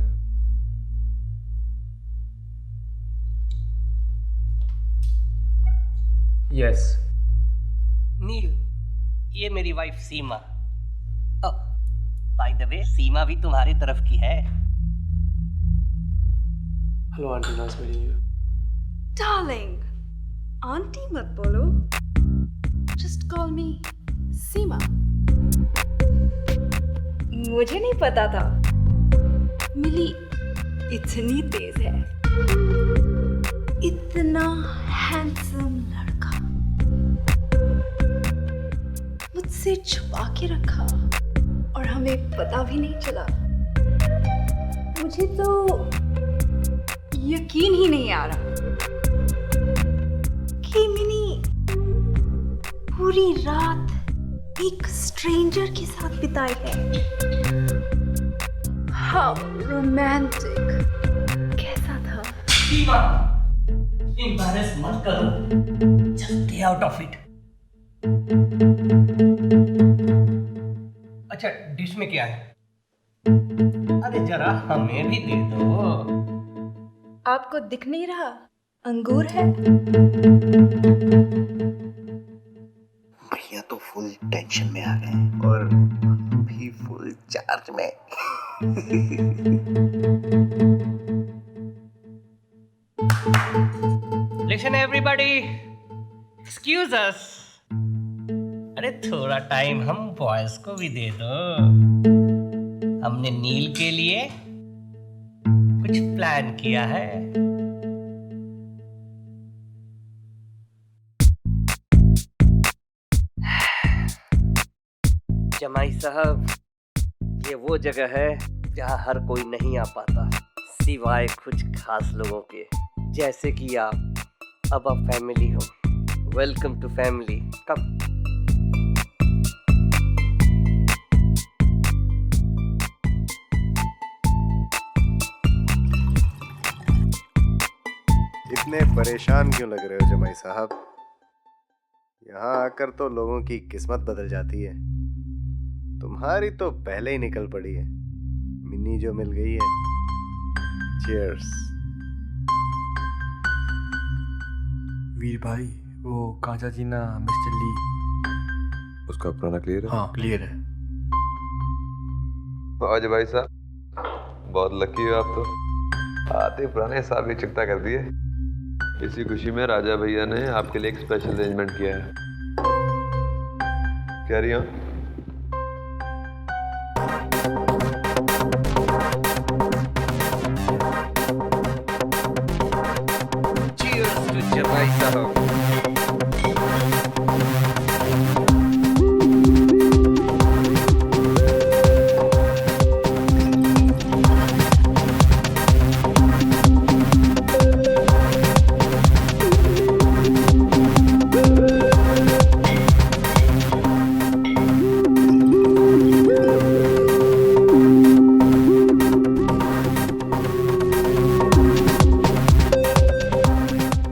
यस। नील, ये मेरी wife Seema. By the way, Seema भी तुम्हारी तरफ की है। Hello aunty, nice meeting you. Darling, aunty मत बोलो, जस्ट कॉल मी सीमा। मुझे नहीं पता था मिली इतनी तेज है, इतना हैंडसम लड़का मुझसे छुपा के रखा और हमें पता भी नहीं चला। मुझे तो यकीन ही नहीं आ रहा कि मिनी पूरी रात एक स्ट्रेंजर के साथ बिताई है। How romantic. कैसा था? सीमा, एम्बैरेस मत करो, just stay out of it. अच्छा डिश में क्या है? अरे जरा हमें भी दे दो। आपको दिख नहीं रहा? अंगूर है। भैया तो फुल टेंशन में आ गए और भी फुल चार्ज में। लिसन एवरीबॉडी, एक्सक्यूज अस। अरे थोड़ा टाइम हम बॉयज को भी दे दो। हमने नील के लिए कुछ प्लान किया है। जमाई साहब, ये वो जगह है जहाँ हर कोई नहीं आ पाता सिवाय कुछ खास लोगों के, जैसे कि आप। अब आप फैमिली हो। Welcome to family. कम। इतने परेशान क्यों लग रहे हो जमाई साहब? यहाँ आकर तो लोगों की किस्मत बदल जाती है। तुम्हारी तो पहले ही निकल पड़ी है। मिन्नी जो मिल गई है। चीयर्स। वीर भाई, वो कांचा जीना मिस्टर ली, उसका पुराना क्लियर है? हाँ क्लियर है। आज भाई साहब बहुत लकी हो आप तो। आते पुराने हिसाब भी चुकता कर दिए। इसी खुशी में राजा भैया ने आपके लिए एक स्पेशल अरेंजमेंट किया है। कह रही हो? Cheers to जमाई साहब।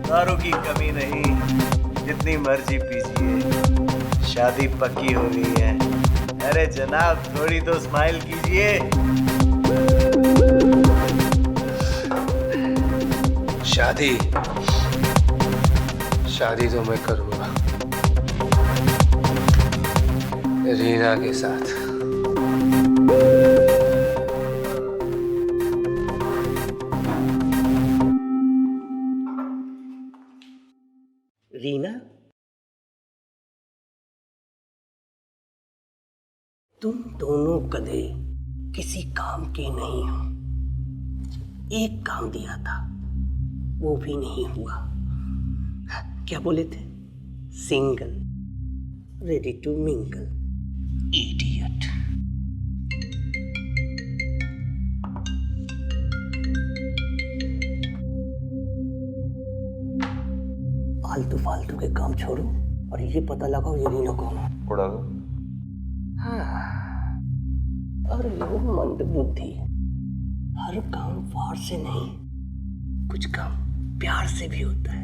दारू की कमी नहीं, जितनी मर्जी पीजिए। शादी पक्की हो गई है। अरे जनाब थोड़ी तो स्माइल कीजिए। शादी शादी तो मैं करूंगा रीना के साथ। रीना, तुम दोनों गधे किसी काम के नहीं हो। एक काम दिया था, वो भी नहीं हुआ। क्या बोले थे? Single, ready to mingle. Idiot. फालतू फालतू के काम छोड़ो और ये पता लगाओ ये रीना कौन है। उड़ा दो। हाँ, और वो मंद बुद्धि। हर काम वार से नहीं, कुछ काम प्यार से भी होता है।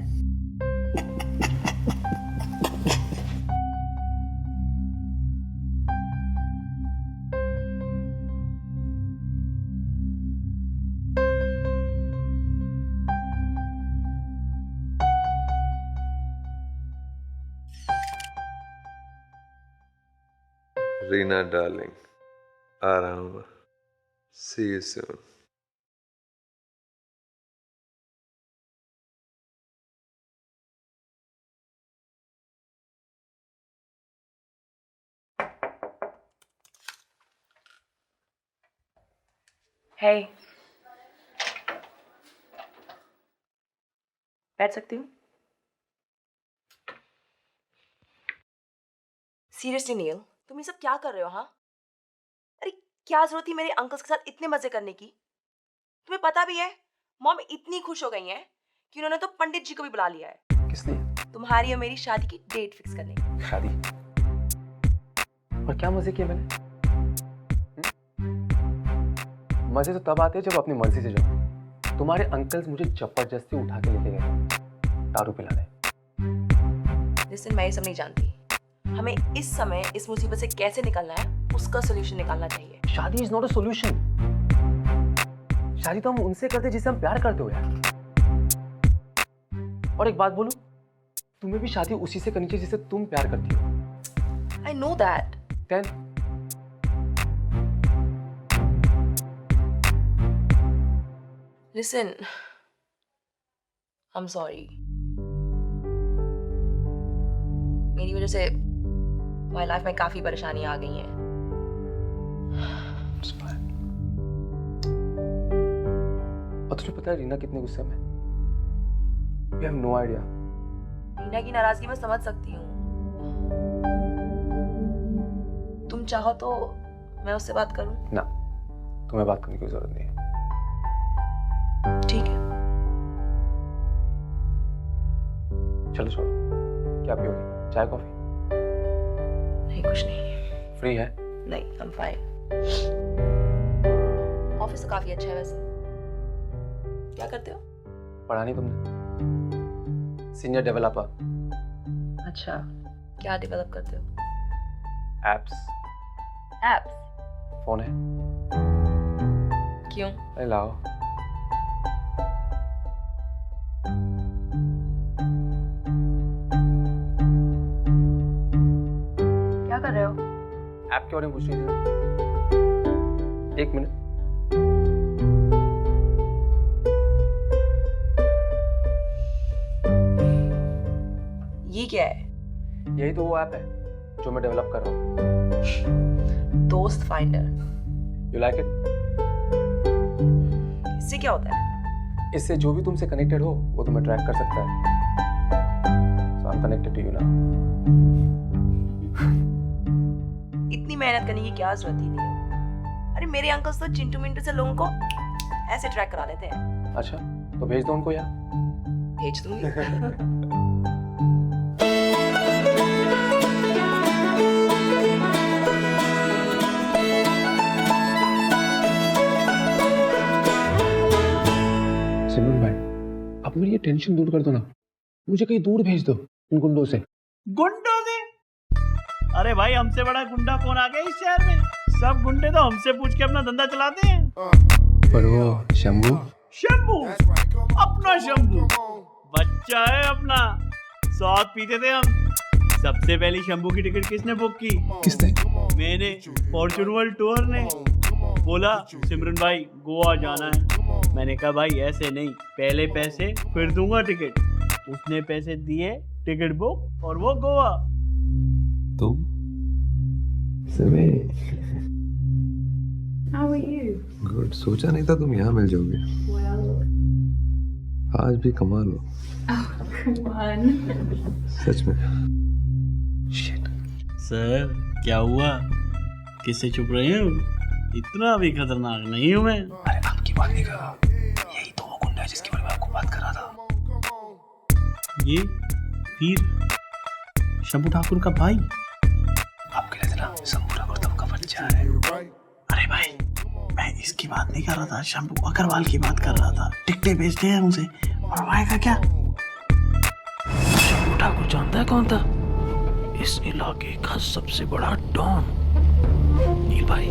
रीना डार्लिंग, आ रहा हूँ। See you soon. Hey, बैठ सकती हूँ? सीरियसली नील, तुम ये सब क्या कर रहे हो? हाँ, अरे क्या जरूरत थी मेरे अंकल्स के साथ इतने मजे करने की? तुम्हें पता भी है मॉम इतनी खुश हो गई हैं कि उन्होंने तो पंडित जी को भी बुला लिया है। किसने? तुम्हारी और मेरी शादी की डेट फिक्स करने की। शादी? और क्या मजे किए मैंने? मजे तो तब आते हैं जब अपनी मर्जी से जाओ। तुम्हारे अंकल्स मुझे जबरदस्ती उठा के लेके गए दारू पिलाने। जिस दिन मैं ये सब नहीं जानती, हमें इस समय इस मुसीबत से कैसे निकलना है उसका सोल्यूशन निकालना चाहिए। शादी इज नॉट अ सॉल्यूशन। शादी तो हम उनसे करते जिससे हम प्यार करते हो यार। और एक बात बोलूं, तुम्हें भी शादी उसी से करनी चाहिए जिससे तुम प्यार करती हो। I know that. Then Listen, I'm sorry. मेरी वजह से तुम्हारी लाइफ में काफी परेशानियां आ गई हैं। और तुझे पता है रीना कितने गुस्से में? You have no idea. Reena की नाराजगी मैं समझ सकती हूँ। तुम चाहो तो मैं उससे बात करूं? ना, तुम्हें बात करने की जरूरत नहीं है। ठीक है। चलो छोड़ो, क्या पियोगी? चाय कॉफी? नहीं, कुछ नहीं। फ्री है? नहीं, I'm fine. ऑफिस तो काफी अच्छा है वैसे। क्या करते हो? पढ़ा नहीं तुमने? Senior developer. अच्छा, क्या डेवलप करते हो? एप्स। एप्स? फोन है? क्यों? अरे लाओ। क्या कर रहे हो? ऐप के बारे में पूछ रही थी। एक मिनट। ये क्या है? यही तो वो ऐप है जो मैं डेवलप कर रहा हूँ। दोस्त फाइंडर। You like it? इससे क्या होता है? इससे जो भी तुमसे कनेक्टेड हो वो तुम्हें ट्रैक कर सकता है। So I'm connected to you now. इतनी मेहनत करने की क्या जरूरत ही नहीं है। अरे मेरे अंकल तो चिंटू मिंटू से लोगों को ऐसे ट्रैक करा लेते हैं। अच्छा, तो भेज दो उनको यहाँ। भेज दूंगी। सिमरन भाई, अब मेरी ये टेंशन दूर कर दो ना। मुझे कहीं दूर भेज दो इन गुंडों से। गुंडों से? अरे भाई, हमसे बड़ा गुंडा कौन आ गया इस शहर में? सब गुंडे तो हमसे पूछ के अपना धंधा चलाते हैं। पर वो शंभू? शंभू? अपना शंभू बच्चा है अपना। साथ पीते थे हम। सबसे पहली शंभू की टिकट किसने बुक की? किसने? मैंने। फॉर्च्यून वर्ल्ड टूर ने। बोला सिमरन भाई गोवा जाना है। मैंने कहा भाई ऐसे नहीं, पहले पैसे फिर दूंगा टिकट। उसने पैसे दिए, टिकट बुक, और वो गोवा। तुम? How are you? गुड, सोचा नहीं था तुम यहाँ मिल जाओगे। Well. आज भी कमाल हो। Oh, come on. सच में। सर क्या हुआ? किससे चुप रहे हो? इतना भी खतरनाक नहीं हूँ मैं। अरे आपकी बात नहीं कर रहा। यही तो वो गुंडा है जिसके बारे में आपको बात कर रहा था। ये वीर शंभू ठाकुर का भाई। आपके लिए ना शंभू ठाकुर तब का बच्चा है। अरे भाई, मैं इसकी बात नहीं कर रहा था, शंभू अग्रवाल की बात कर रहा था। टिकटें बेचते हैं उसे, मरवाएगा क्या? शंभू ठाकुर जानता है कौन था? इस इलाके का सबसे बड़ा डॉन। नील भाई,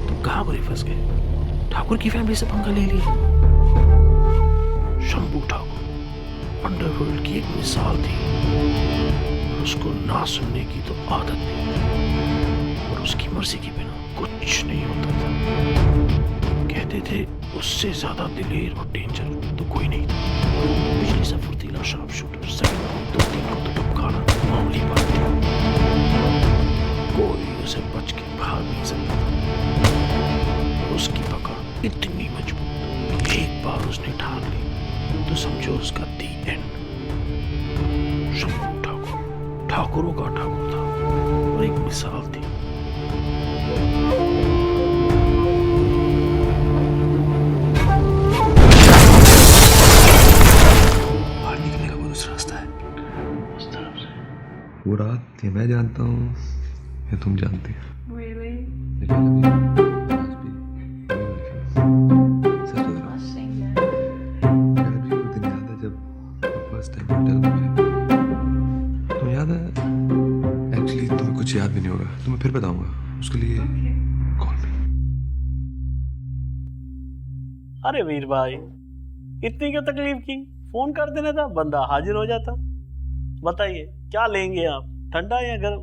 तुम कहाँ बुरे फंस गए? ठाकुर की फैमिली से पंगा ले लिया। शंभू ठाकुर अंडरवर्ल्ड की एक मिसाल थी। उसको ना सुनने की तो आदत थी और उसकी मर्जी के बिना कुछ नहीं होता था। कहते थे उससे ज्यादा दिलेर और डेंजर तो कोई नहीं था। बिजली सा फुर्तीला शार्प शूटर, सेकंड राउंड 2-3 को तो टपकाना मामूली बात थी। कोई उसे बच के भाग नहीं सकता था। उसकी पकड़ इतनी मजबूत कि एक बार उसने ठान ली तो समझो उसका दी एंड। शंभू ठाकुर ठाकुरों का ठाकुर था और एक मिसाल थी। बाहर निकलने का कोई दूसरा रास्ता है उस तरफ से। वो रात ये मैं जानता हूँ या तुम जानती हो? Really? लेकिन अभी आज भी सच बता रहा हूँ। मेरा भी वो दिन याद है जब फर्स्ट टाइम होटल में मिले। तो याद है, एक्चुअली तुम्हें कुछ याद भी नहीं होगा, तुम्हें फिर बताऊंगा। उसके लिए अरे वीर भाई, इतनी क्यों तकलीफ की? फोन कर देना था, बंदा हाजिर हो जाता। बताइए क्या लेंगे आप, ठंडा या गर्म?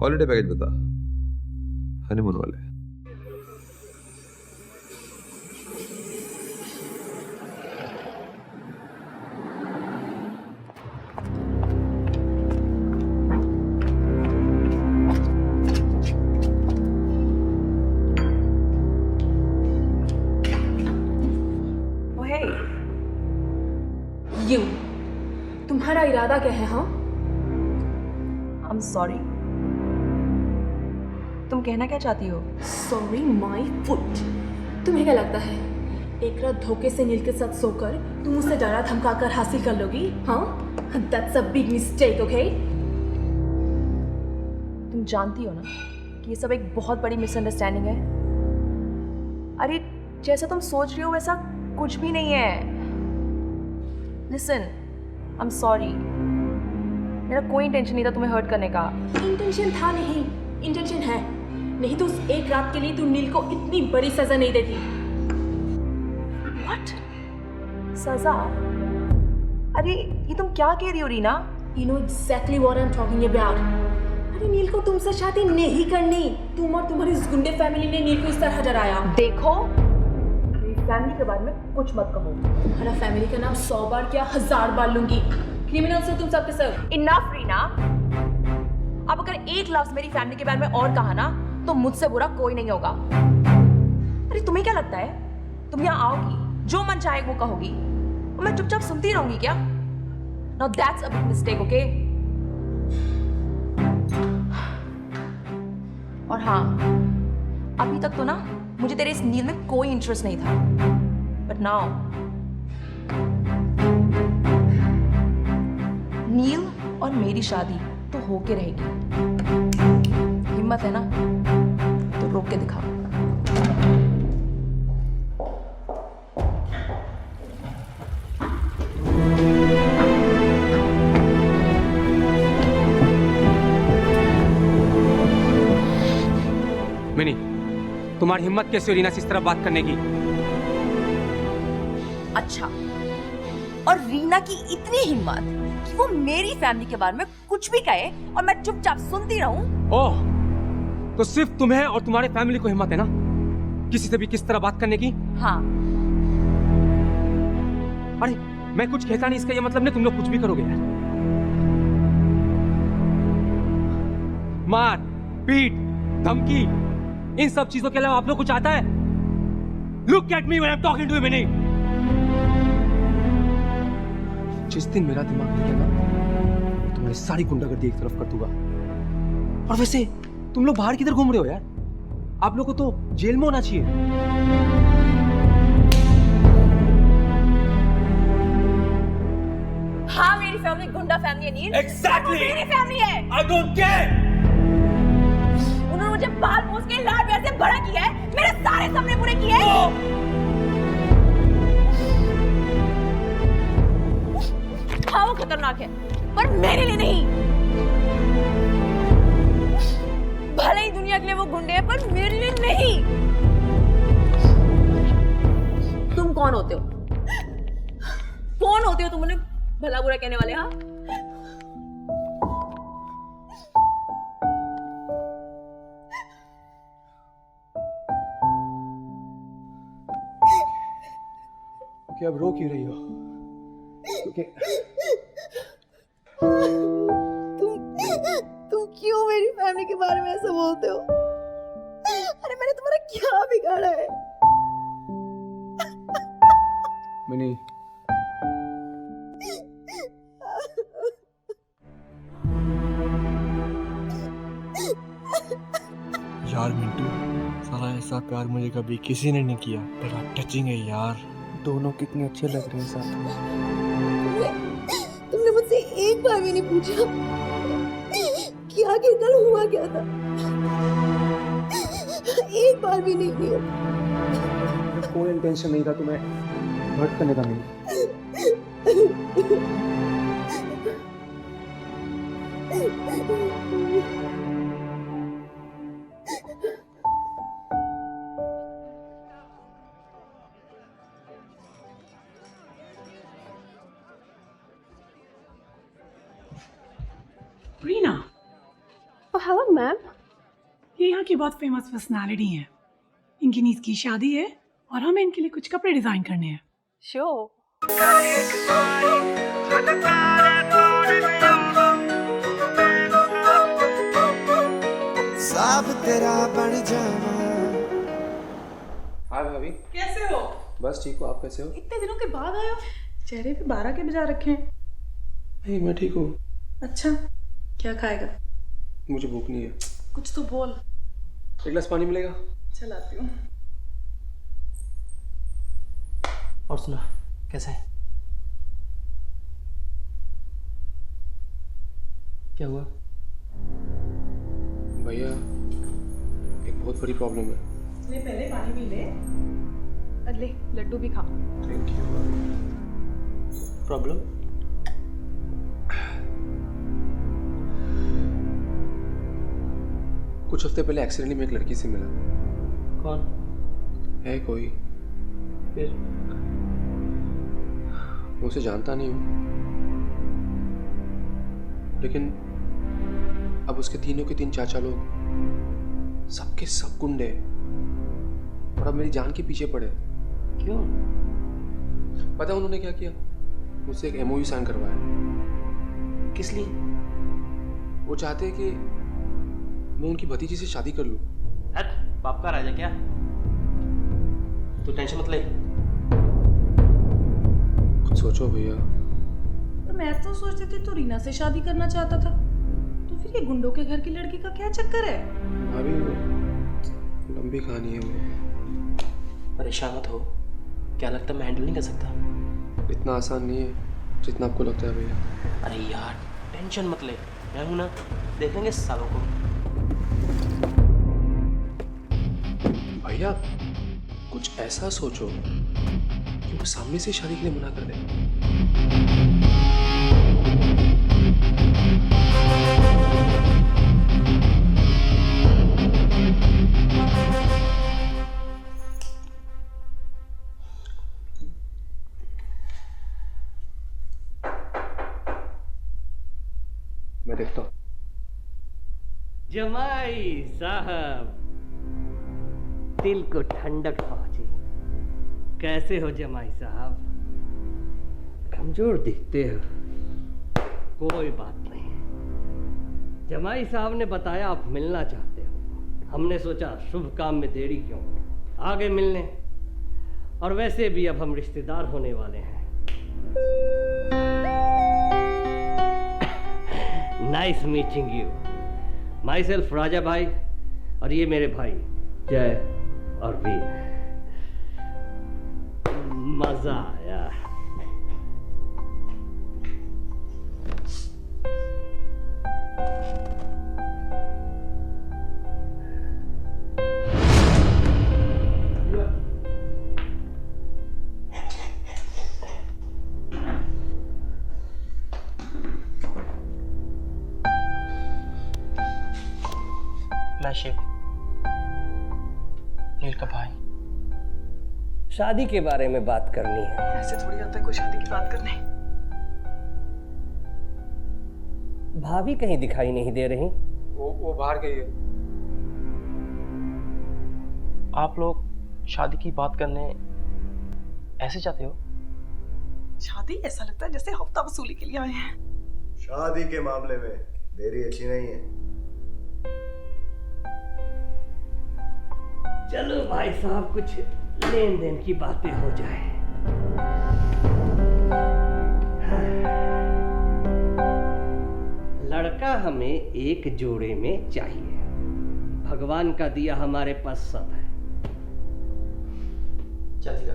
हॉलिडे पैकेज बता, हनीमून वाले। You. तुम्हारा इरादा क्या है? हाँ, I'm sorry. तुम कहना क्या चाहती हो? Sorry my foot. तुम्हें क्या लगता है एक रात धोखे से नील के साथ सोकर तुम उसे डरा धमका कर हासिल कर लोगी? हाँ, That's a big mistake, okay? तुम जानती हो ना कि ये सब एक बहुत बड़ी मिसअंडरस्टैंडिंग है। अरे जैसा तुम सोच रही हो वैसा कुछ भी नहीं है। Listen, I'm sorry. मेरा कोई इंटेंशन नहीं था तुम्हें हर्ट करने का। इंटेंशन था नहीं, इंटेंशन है। नहीं तो उस एक रात के लिए तू नील को इतनी बड़ी सजा नहीं देती। What? सजा? अरे ये तुम क्या कह रही हो Reena? You know exactly what I'm talking about. अरे नील को तुमसे शादी नहीं करनी। तुम और तुम्हारी इस गुंडे फैमिली ने नील को इस तरह डराया। देखो, फैमिली के बारे में कुछ मत कहो। तुम्हारा फैमिली का नाम 100 बार क्या 1000 बार लूंगी। क्रिमिनल से तुम सबके सब। इनफ रीना। अब अगर एक लफ्ज मेरी फैमिली के बारे में और कहा ना तो मुझसे बुरा कोई नहीं होगा। अरे तुम्हें क्या लगता है तुम यहाँ आओगी, जो मन चाहे वो कहोगी और मैं चुपचाप सुनती रहूंगी क्या? Now that's a big mistake, okay? और हाँ, अभी तक तो ना मुझे तेरे इस नील में कोई इंटरेस्ट नहीं था, बट नाउ नील और मेरी शादी तो होके रहेगी। हिम्मत है ना तो रोक के दिखाओ। मिनी, तुम्हारी हिम्मत कैसे हो रीना से इस तरह बात करने की? अच्छा, और रीना की इतनी हिम्मत कि वो मेरी फैमिली के बारे में कुछ भी कहे और मैं चुपचाप सुनती रहूं? ओह, तो सिर्फ तुम्हें और तुम्हारे फैमिली को हिम्मत है ना किसी से भी किस तरह बात करने की? हाँ। अरे मैं कुछ कहता नहीं, इसका ये मतलब नहीं तुम लोग कुछ भी करोगे यार। मार पीट धमकी इन सब चीजों के अलावा आप लोग कुछ आता है? Look at me when I'm talking to you, Minnie. जिस दिन मेरा दिमाग नहीं चला तुम्हारी सारी गुंडागर्दी एक तरफ कर दूंगा। और वैसे तुम लोग बाहर किधर घूम रहे हो यार? आप लोग को तो जेल में होना चाहिए। हाँ, मेरी फैमिली गुंडा फैमिली है नील। Exactly. मेरी फैमिली है। I don't care. उन्होंने मुझे बाल पोंछ के लाड प्यार से बड़ा किया है, मेरे सारे सपने पूरे किए हैं। हाँ, वो खतरनाक है, पर मेरे लिए नहीं। भले ही दुनिया के लिए वो गुंडे हैं, पर मेरे लिए नहीं। तुम कौन होते हो? कौन होते हो तुम उन्हें भला बुरा कहने वाले? हाँ, कि अब रो क्यों रही हो? क्योंकि तुम क्यों मेरी फैमिली के बारे में ऐसा बोलते हो? अरे मैंने तुम्हारा क्या बिगाड़ा है? मिनी, यार मिंटू, साला ऐसा प्यार मुझे कभी किसी ने नहीं किया। बड़ा टचिंग है यार। दोनों कितने अच्छे लग रहे हैं साथ में। तुमने मुझसे एक बार भी नहीं पूछा कि आखिर कल हुआ क्या था? एक बार भी नहीं किया। कोई इंटेंशन नहीं था तुम्हें हर्ट करने का। नहीं, रीना। Hello ma'am. ये यहाँ की बहुत फेमस पर्सनालिटी है। इनकी नीस की शादी है और हमें इनके लिए कुछ कपड़े डिजाइन करने हैं। श्योर। साब तेरा बन जाना। हाय भाभी। कैसे हो? बस ठीक हूँ, आप कैसे हो? इतने दिनों के बाद आए हो, चेहरे पे 12 के बजा रखे हैं। नहीं, मैं ठीक हूँ। अच्छा, क्या खाएगा? मुझे भूख नहीं है। कुछ तो बोल। एक गिलास पानी मिलेगा? चल आती हूँ। और सुना, कैसा है? क्या हुआ? भैया, एक बहुत बड़ी प्रॉब्लम है। ले पहले पानी पी ले। ले लड्डू भी खा। Thank you. प्रॉब्लम? कुछ हफ्ते पहले एक्सीडेंटली में एक लड़की से मिला। कौन है? कोई। फिर? मैं उसे जानता नहीं हूँ, लेकिन अब उसके तीनों के तीन चाचा लोग सबके सब गुंडे और अब मेरी जान के पीछे पड़े। क्यों? पता है उन्होंने क्या किया? मुझसे एक MOU साइन करवाया। किस लिए? वो चाहते हैं कि मैं उनकी भतीजी से शादी कर लूं। हट, बाप का राजा क्या? तू टेंशन मत ले। कुछ सोचो भैया। तो मैं तो सोचती थी तू रीना से शादी करना चाहता था, तो फिर ये गुंडों के घर की लड़की का क्या चक्कर है? अभी लंबी कहानी है वो। परेशान मत हो, क्या लगता है मैं हैंडल नहीं कर सकता? इतना आसान नहीं है जितना आपको लगता है भैया। अरे यार टेंशन मत ले, मैं हूं ना, देखेंगे सालों को। भैया कुछ ऐसा सोचो कि वो सामने से शादी के लिए मना कर दे। मैं देखता हूँ। जमाई साहब, दिल को ठंडक पहुंची। कैसे हो जमाई साहब? कमजोर दिखते हो। कोई बात नहीं, जमाई साहब ने बताया आप मिलना चाहते हो। हमने सोचा शुभ काम में देरी क्यों, आगे मिलने। और वैसे भी अब हम रिश्तेदार होने वाले हैं। Nice meeting you. Myself Raja भाई, और ये मेरे भाई जय और वीर। मजा आया। मैं शिव, नील का भाई। शादी के बारे में बात करनी है। ऐसे थोड़ी आता है कोई शादी की बात करने। भाभी कहीं दिखाई नहीं दे रही। वो बाहर गई है। आप लोग शादी की बात करने ऐसे चाहते हो? शादी? ऐसा लगता है जैसे हफ्ता वसूली के लिए आए हैं। शादी के मामले में देरी अच्छी नहीं है। चलो भाई साहब, कुछ लेन देन की बातें हो जाए। लड़का हमें एक जोड़े में चाहिए। भगवान का दिया हमारे पास सब है। चलेगा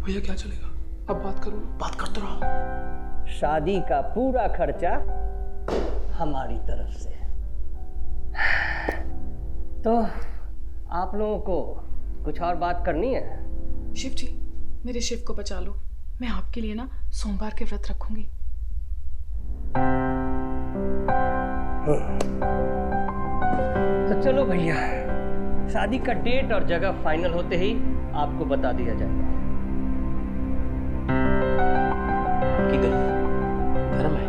भैया? क्या चलेगा? अब बात करो। बात करते रहो। शादी का पूरा खर्चा हमारी तरफ से। तो आप लोगों को कुछ और बात करनी है? शिव जी, मेरे शिव को बचा लो। मैं आपके लिए ना सोमवार के व्रत रखूंगी। तो चलो भैया, शादी का डेट और जगह फाइनल होते ही आपको बता दिया जाएगा। की गई गरम है।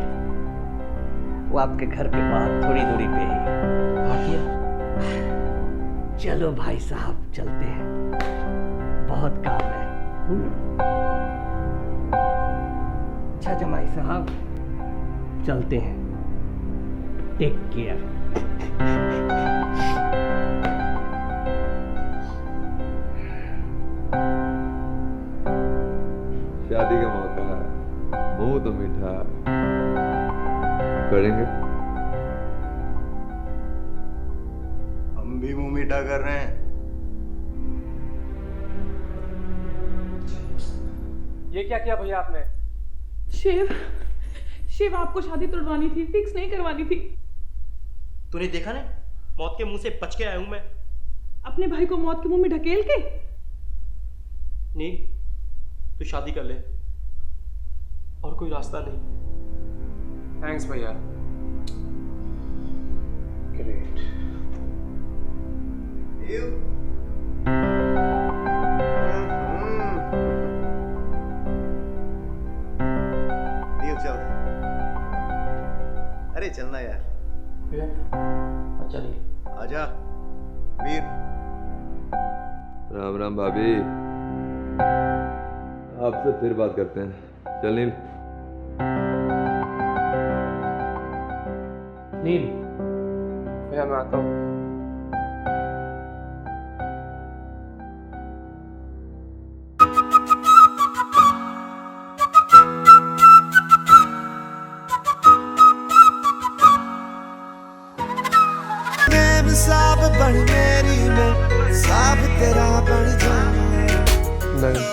वो आपके घर के बाहर थोड़ी दूरी पे ही है। भाटिया, चलो भाई साहब चलते हैं, बहुत काम है। अच्छा जमाई साहब चलते हैं, टेक केयर। शादी का मौका, मुंह तो मीठा करेंगे। हम भी मुंह मीठा कर रहे हैं। ये क्या किया भैया आपने? शिव, शिव आपको शादी तोड़वानी थी, फिक्स नहीं करवानी थी। तूने देखा नहीं, मौत के मुंह से बच के आया हूं मैं। अपने भाई को मौत के मुंह में ढकेल के। नील, तू शादी कर ले, और कोई रास्ता नहीं। थैंक्स भैया। ग्रेट। चल, अरे चलना यार। अच्छा नहीं, आजा वीर। राम राम भाभी, आपसे फिर बात करते हैं। चल नील। नील भैया मैं आता हूँ। साब बन मेरी में, साब तेरा बन जाना। नहीं।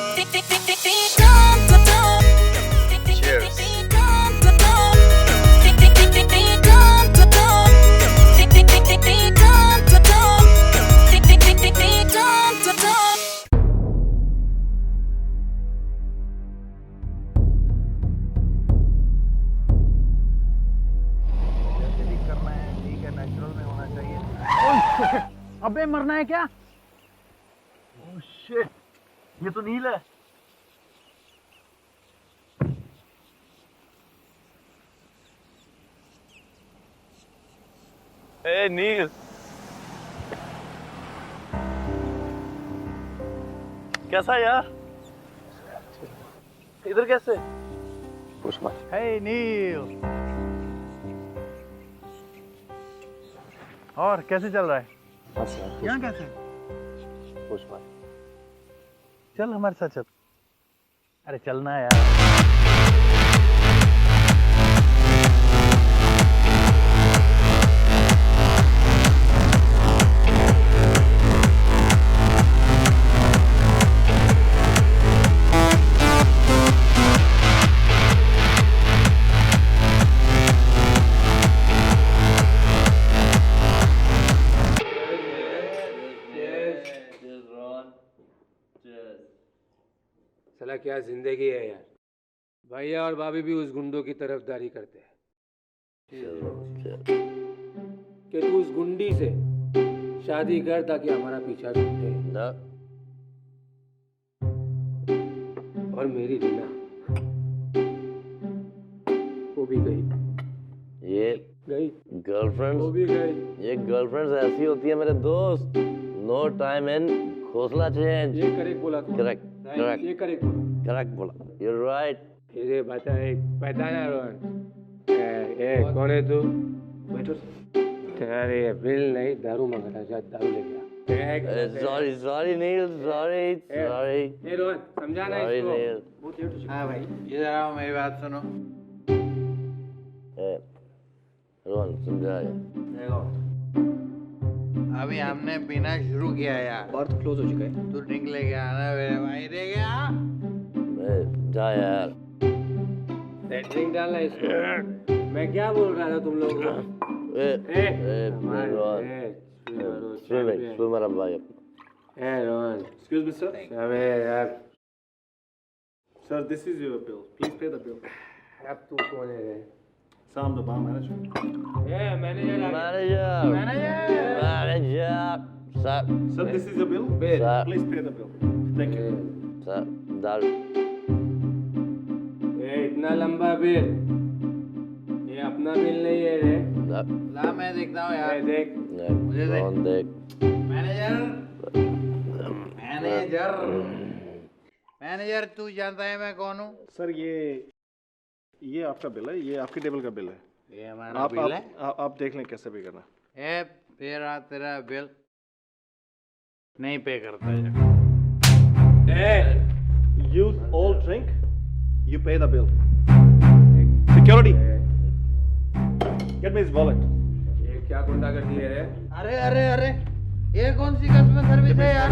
अबे मरना है क्या? ओह शिट, ये तो नील है। ए नील, कैसा यार? इधर कैसे? कुछ मत। हे नील, और कैसे चल रहा है? यहाँ कैसे? कुछ मत। चल हमारे साथ चल। अरे चलना यार। साला क्या जिंदगी है यार। भैया और भाभी भी उस गुंडों की तरफदारी करते हैं कि तू उस गुंडी से शादी कर ताकि हमारा पीछा छूटे। और मेरी रीना वो भी गई। ये गई गर्लफ्रेंड, वो भी गई। ये गर्लफ्रेंड्स ऐसी होती है मेरे दोस्त। नो टाइम इन घोसला चेंज। ये करेक्ट बोला तू। करेक्ट करेक्ट ये करेक्ट बोला। करेक्ट बोला। You're right. ये बता एक पता ना रोहन। ए कौन है तू? बैठो। अरे बिल नहीं, दारू मंगाता, जा दारू लेके आ। सॉरी सॉरी नील, सॉरी सॉरी। ये रोहन समझाना सॉरी इसको। नील। हाँ भाई, इधर आओ, मेरी बात सुनो। रोहन समझा। देखो, अभी हमने पीना शुरू किया यार। बार तो क्लोज हो चुका है। तू ड्रिंक लेके आना मेरे भाई, लेके आ। जा यार। ड्रिंक डालना इसको। मैं क्या बोल रहा था तुम लोगों को? मेरा भाई। Rohan, Excuse me, sir. अबे यार, Sir, this is your bill. Please pay the bill. अब तू कौन है रे? Sir, I'm the bar manager. Manager manager manager sir. Sir, this is your bill. Sir. Please pay the bill. Thank you. Sir दारू। इतना लंबा bill, ये अपना बिल नहीं है रे। ला मैं देखता हूँ यार। देख मुझे देख। कौन देख? मैनेजर मैनेजर मैनेजर तू जानता है मैं कौन हूँ? सर ये आपका बिल है, ये आपकी टेबल का बिल है। ये हमारा बिल है। आप देख लें कैसे पे करना। ए तेरा बिल नहीं पे करता है। You all drink, you pay the bill. Security, get me his wallet. ये क्या गुंडागर्दी है रे? अरे अरे अरे ये कौन सी कस्टमर सर्विस है यार?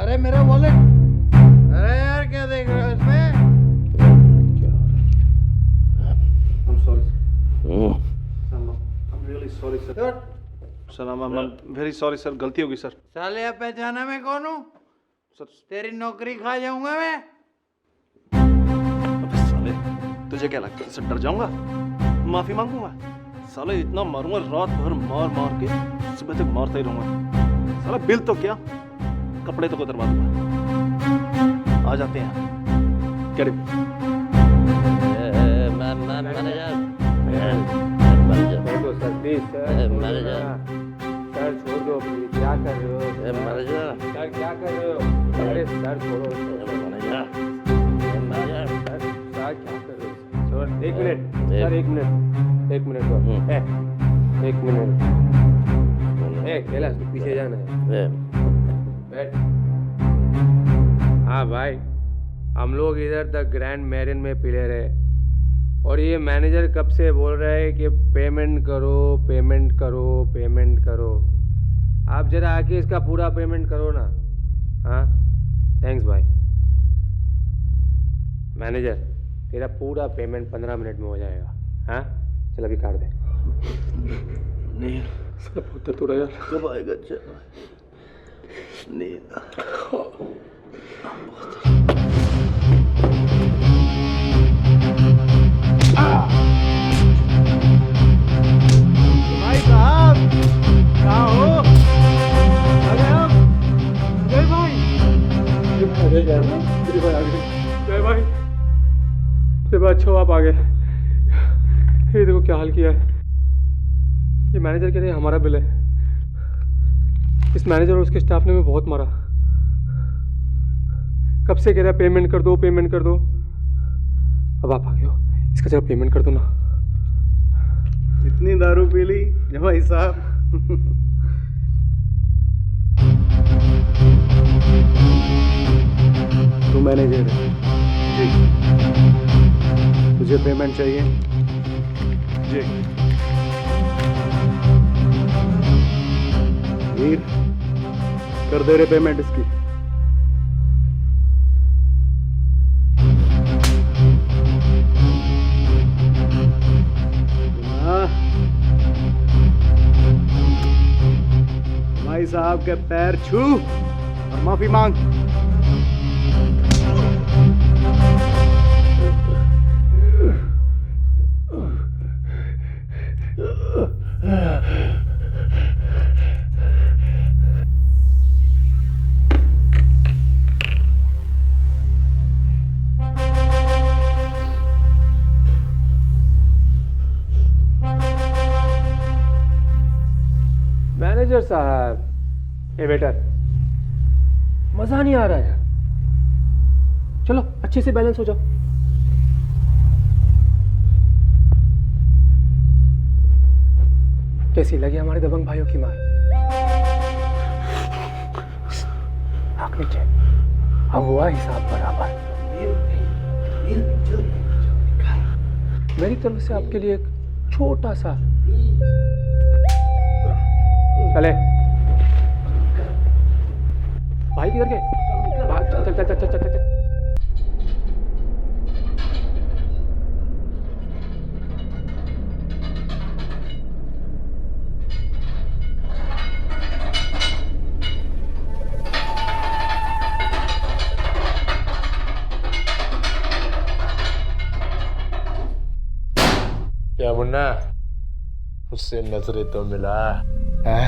अरे मेरा वॉलेट। अरे यार क्या देख रहे हो इसमें? I'm sorry. I'm really sorry, sir. Sir, I'm very sorry, sir. गलती होगी, sir. साले आप पहचाना मैं कौन हूँ? तेरी नौकरी खा जाऊंगा मैं। अबे साले, तुझे क्या लगता है सर डर जाऊंगा? माफी मांगूंगा? साले इतना मारूंगा रात भर मार मार के सुबह तक मारता ही रहूंगा। साला बिल तो क्या, कपड़े तो उतरवा दूंगा। आ जाते हैं। क्या सर छोड़ दो प्लीज, क्या कर रहे हो? सर क्या कर रहे हो? अरे सर छोड़ो। सर क्या कर रहे हो? सर एक मिनट, सर एक मिनट कैलाश तू पीछे जाना है। बैठ। हाँ भाई, हम लोग इधर द ग्रैंड मैरिन में प्लेयर है और ये मैनेजर कब से बोल रहा है कि पेमेंट करो पेमेंट करो पेमेंट करो। आप जरा आके इसका पूरा पेमेंट करो ना। हाँ थैंक्स भाई। मैनेजर तेरा पूरा पेमेंट 15 मिनट में हो जाएगा। हाँ चल अभी काट दे। नहीं सब होता थोड़ा यार। कब आएगा? नहीं भाई साहब कहाँ हो? अरे आप जय भाई। अरे जय भाई आ गए। जय भाई अच्छा आप आ गए। ये देखो क्या हाल किया है। ये मैनेजर कह रहे हैं हमारा बिल है। इस मैनेजर और उसके स्टाफ ने हमें बहुत मारा। कब से कह रहा है पेमेंट कर दो पेमेंट कर दो। अब आप आ गए हो, इसका जरा पेमेंट कर दो ना। इतनी दारू पी ली जमाई साहब। तू मैनेजर है जी, तुझे पेमेंट चाहिए जी। वीर कर दे रहे पेमेंट इसकी। भाई साहब के पैर छू और माफी मांग। मैनेजर साहब, ए वेटर, मजा नहीं आ रहा है। चलो अच्छे से बैलेंस हो जाओ। कैसी लगी हमारे दबंग भाइयों की मार? आँख नीचे, अब हुआ हिसाब बराबर। मेरी तरफ से आपके लिए एक छोटा सा चले भाई किधर गए? चल चल चल चल चल चल। क्या मुन्ना, उससे नजरें तो मिला है?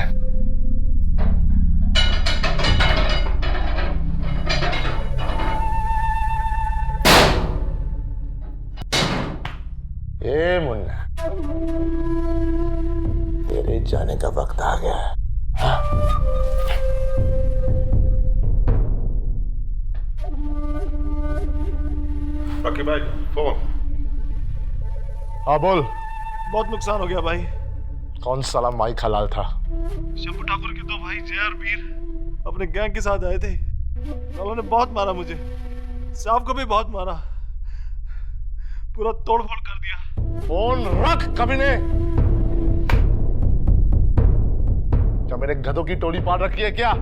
ए मुन्ना, तेरे जाने का वक्त आ गया है। बाकी भाई फोन। हाँ बोल। बहुत नुकसान हो गया भाई। कौन साला माइक हलाल था? शंभू ठाकुर के दो भाई जय और वीर अपने गैंग के साथ आए थे। उन्होंने बहुत मारा मुझे, साहब को भी बहुत मारा, पूरा तोड़फोड़ कर दिया। फोन रख कमीने। क्या मेरे गधों की टोली पाल रखी है क्या?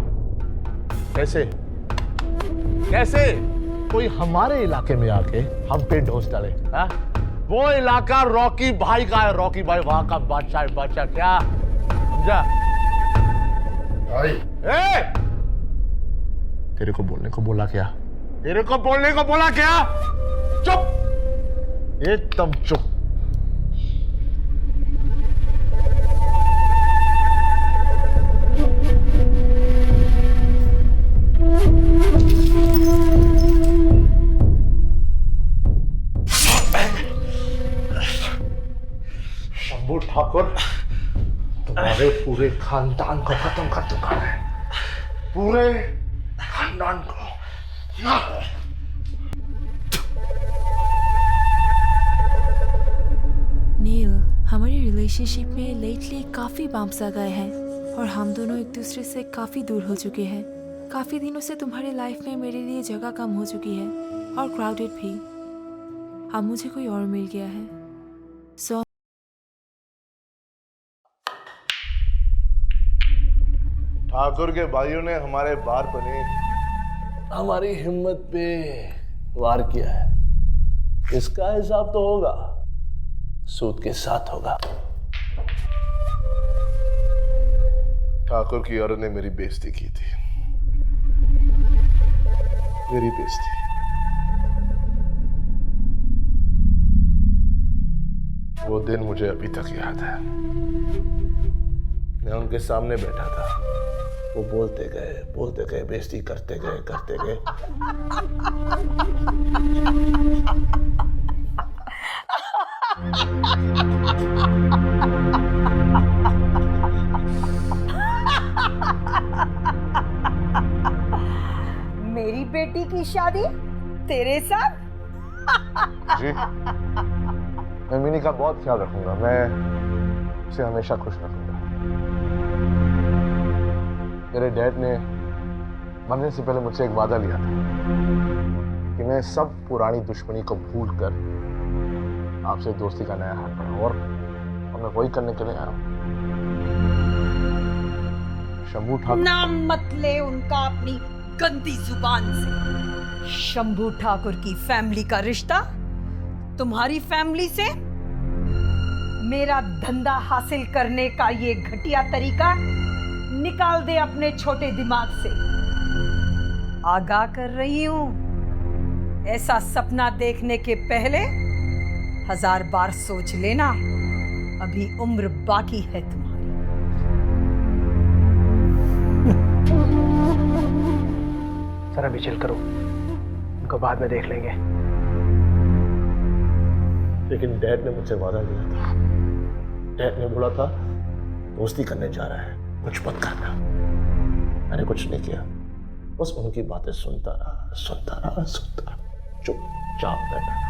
कैसे कैसे कोई हमारे इलाके में आके हम पे ढोस डाले? हाँ? वो इलाका रॉकी भाई का है, रॉकी भाई वहां का बादशाह है, बादशाह। क्या समझा? तेरे को बोलने को बोला क्या? तेरे को बोलने को बोला क्या? चुप, एकदम चुप। शंभू ठाकुर तुम्हारे पूरे खानदान को खत्म कर चुका है, पूरे खानदान को। नील, हमारी रिलेशनशिप में लेटली काफ़ी बम्प्स आ गए हैं और हम दोनों एक दूसरे से काफ़ी दूर हो चुके हैं। काफ़ी दिनों से तुम्हारी लाइफ में मेरे लिए जगह कम हो चुकी है और क्राउडेड भी। अब मुझे कोई और मिल गया है। सो ठाकुर के भाइयों ने हमारे बार बने हमारी हिम्मत पे वार किया है। इसका हिसाब तो होगा, सूद के साथ होगा। ठाकुर की औरत ने मेरी बेइज्जती की थी, मेरी बेइज्जती। वो दिन मुझे अभी तक याद है। मैं उनके सामने बैठा था, वो बोलते गए, बेइज्जती करते गए। मेरी बेटी की शादी तेरे साथ? जी, मैं मिनी का बहुत ख्याल रखूंगा। मैं उसे हमेशा खुश रखूंगा। मेरे डैड ने मरने से पहले मुझसे एक वादा लिया था कि मैं सब पुरानी दुश्मनी को भूलकर आपसे दोस्ती का नया हाथ बढ़ाऊं, और मैं वही करने के लिए आया हूं। शंभू ठाकुर। नाम मत ले उनका अपनी गंदी जुबान से। शंभू ठाकुर की फैमिली का रिश्ता तुम्हारी फैमिली से? मेरा धंधा हासिल करने का ये घटिया तरीका निकाल दे अपने छोटे दिमाग से। आगाह कर रही हूं, ऐसा सपना देखने के पहले 1000 बार सोच लेना। अभी उम्र बाकी है तुम्हारी। सर अभी चिल करो, उनको बाद में देख लेंगे। लेकिन डैड ने मुझसे वादा किया था। डैड ने बोला था दोस्ती करने जा रहा है, कुछ मत करना। मैंने कुछ नहीं किया, बस उनकी बातें सुनता रहा। चुपचाप बैठा रहा।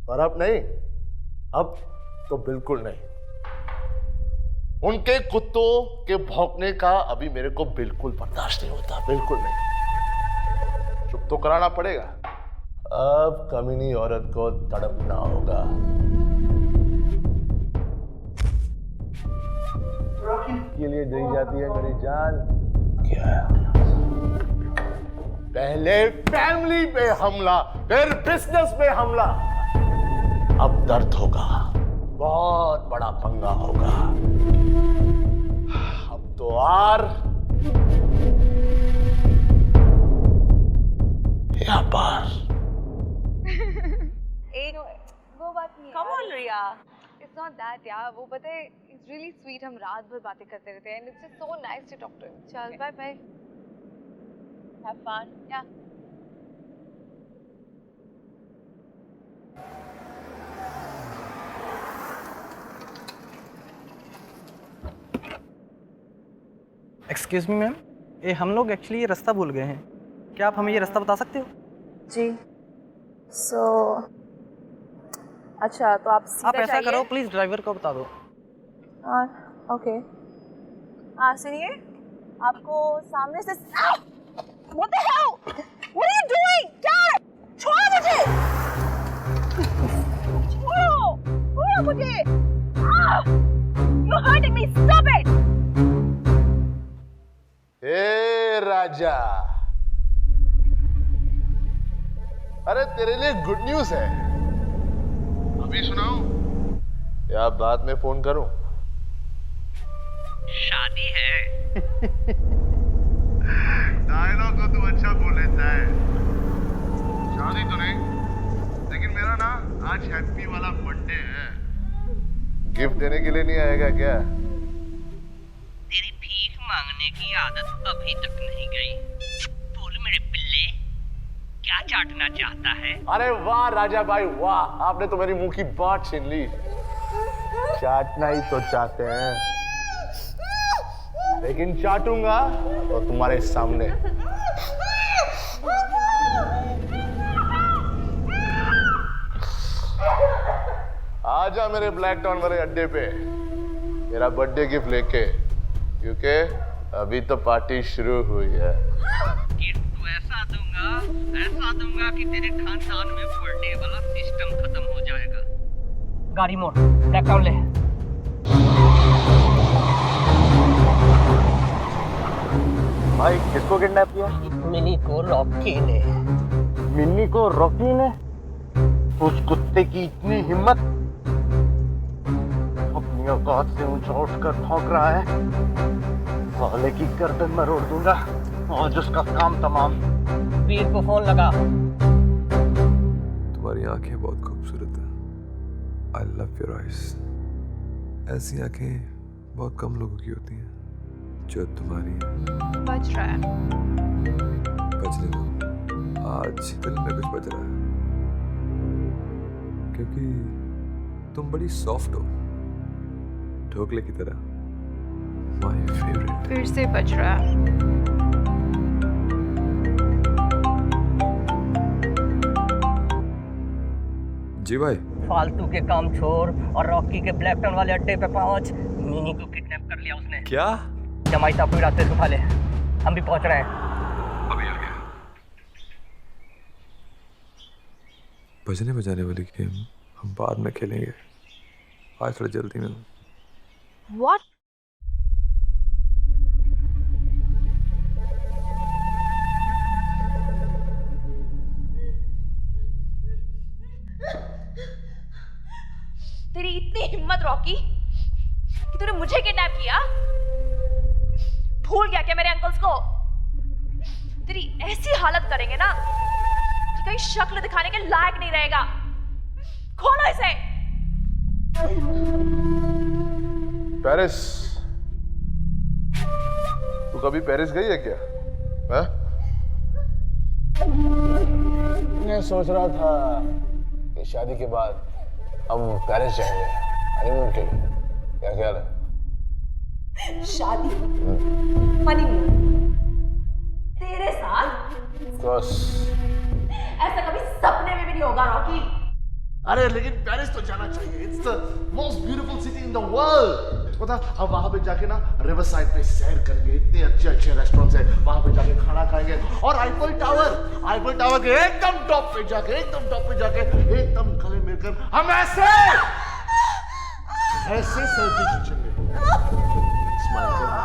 पर अब नहीं, अब तो बिल्कुल नहीं। उनके कुत्तों के भौंकने का अभी मेरे को बिल्कुल बर्दाश्त नहीं होता, बिल्कुल नहीं। चुप तो कराना पड़ेगा। अब कमीनी औरत को तड़पना होगा। के लिए दी जाती है मेरी जान। क्या है? पहले फैमिली पे हमला, फिर बिजनेस पे हमला। अब दर्द होगा, बहुत बड़ा पंगा होगा। अब तो आर या पार। एक वो बात नहीं है। Come on, Riya. It's not that यार, वो पता है it's really sweet, हम रात भर बातें करते रहते हैं and it's just so nice to talk to him. चल bye bye. Have fun. Yeah. Excuse me ma'am, ये हम लोग एक्चुअली ये रास्ता भूल गए हैं, क्या आप हमें ये रास्ता बता सकते हो? जी अच्छा तो आप सीधा आप ऐसा जाइए। करो प्लीज ड्राइवर को बता दो। ओके हाँ सुनिए, आपको सामने से What the hell? What are you doing? क्या? छोड़ो मुझे! छोड़ो मुझे! You're hurting me. Stop it! ए राजा, अरे तेरे लिए गुड न्यूज है। अभी सुनाऊं या बाद में फोन करूं? शादी है। डायलॉग को तू अच्छा बोल लेता है। शादी तो नहीं, लेकिन मेरा ना आज हैप्पी वाला बर्थडे है। गिफ्ट देने के लिए नहीं आएगा क्या? तेरी भीख मांगने की आदत अभी तक नहीं गई। बोल मेरे पिल्ले, क्या चाटना चाहता है? अरे वाह राजा भाई वाह, आपने तो मेरी मुंह की बात छीन ली। चाटना ही तो चाहते हैं, लेकिन चाटूंगा तो तुम्हारे सामने। आजा मेरे ब्लैक टाउन वाले अड्डे पे मेरा बर्थडे गिफ्ट लेके, क्योंकि अभी तो पार्टी शुरू हुई है। गिफ्ट तो ऐसा दूंगा कि तेरे खानदान में बर्थडे वाला सिस्टम खत्म हो जाएगा। गाड़ी मोड़, ब्लैक टाउन ले। भाई किसको किडनैप किया? मिनी को रॉकी ने। मिन्नी को रॉकी ने? उस कुत्ते की इतनी हिम्मत, अपनी औकात से ऊंचा उठकर भौंक रहा है। साले की गर्दन मरोड़ दूंगा और उसका काम तमाम। वीर को फोन लगा। तुम्हारी आंखें बहुत खूबसूरत हैं। I love your eyes. ऐसी आंखें बहुत कम लोगों की होती हैं जो तुम्हारी हैं। बज रहा है। बजने दो, आज दिल में कुछ बज रहा है, क्योंकि तुम बड़ी सॉफ्ट हो, ढोकले की तरह। My favourite. फिर से बज रहा है। जी भाई, फालतू के काम छोड़ और रॉकी के ब्लैक टाउन वाले अड्डे पे पहुंच। मिनी को किडनैप कर लिया उसने। क्या? जमाई साहब को रास्ते से उठा ले, हम भी पहुंच रहे हैं। अभी आ गया। बजने बजाने वाली गेम हम बाद में खेलेंगे, आज थोड़ा जल्दी में। What? तेरी इतनी हिम्मत रॉकी कि तूने मुझे किडनैप किया? भूल गया क्या मेरे अंकल्स को? तेरी ऐसी हालत करेंगे ना कि कहीं शक्ल दिखाने के लायक नहीं रहेगा। खोलो इसे। पेरिस, तू कभी पेरिस गई है क्या? हाँ? मैं सोच रहा था कि शादी के बाद हम पेरिस जाएंगे हनीमून के लिए, क्या ख्याल है? शादी, हनीमून तेरे साथ? बस ऐसा कभी सपने में भी नहीं होगा रॉकी। अरे लेकिन पेरिस तो जाना चाहिए। It's the most beautiful city in the world. पता, हम वहां पे जाके ना रिवर साइड पे सैर करेंगे, इतने अच्छे अच्छे रेस्टोरेंट्स हैं, वहां पे जाके खाना खाएंगे और आईफल टावर के एकदम टॉप पे जाके एकदम गले मिलकर हम ऐसे सेल्फी खींचेंगे। स्माइल करना।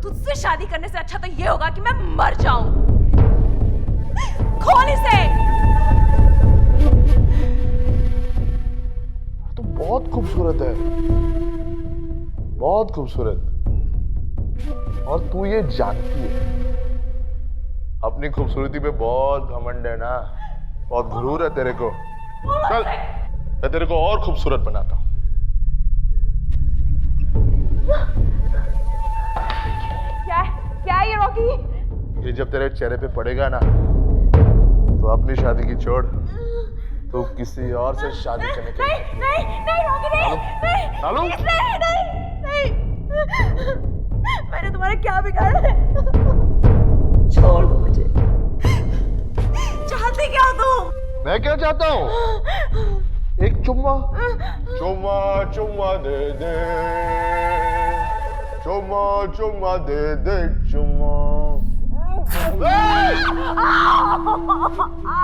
तुझसे शादी करने से अच्छा तो ये होगा कि मैं मर जाऊं। खोल इसे। तो बहुत खूबसूरत है, बहुत खूबसूरत। और तू ये जानती है, अपनी खूबसूरती पे बहुत घमंड है ना, बहुत गुरूर है तेरे को। चल मैं तेरे को और खूबसूरत बनाता हूं। क्या है ये रॉकी? ये जब तेरे चेहरे पे पड़ेगा ना, तो अपनी शादी की छोड़, तो किसी और से शादी करने के लिए नहीं रोकी नहीं लालू? नहीं मैंने तुम्हारा क्या बिगाड़ा है? छोड़ दो मुझे। चाहते क्या हो तुम? मैं क्या चाहता हूँ? एक चुम्मा चुम्मा चुम्मा दे दे, चुम्मा चुम्मा दे दे, चुम्मा।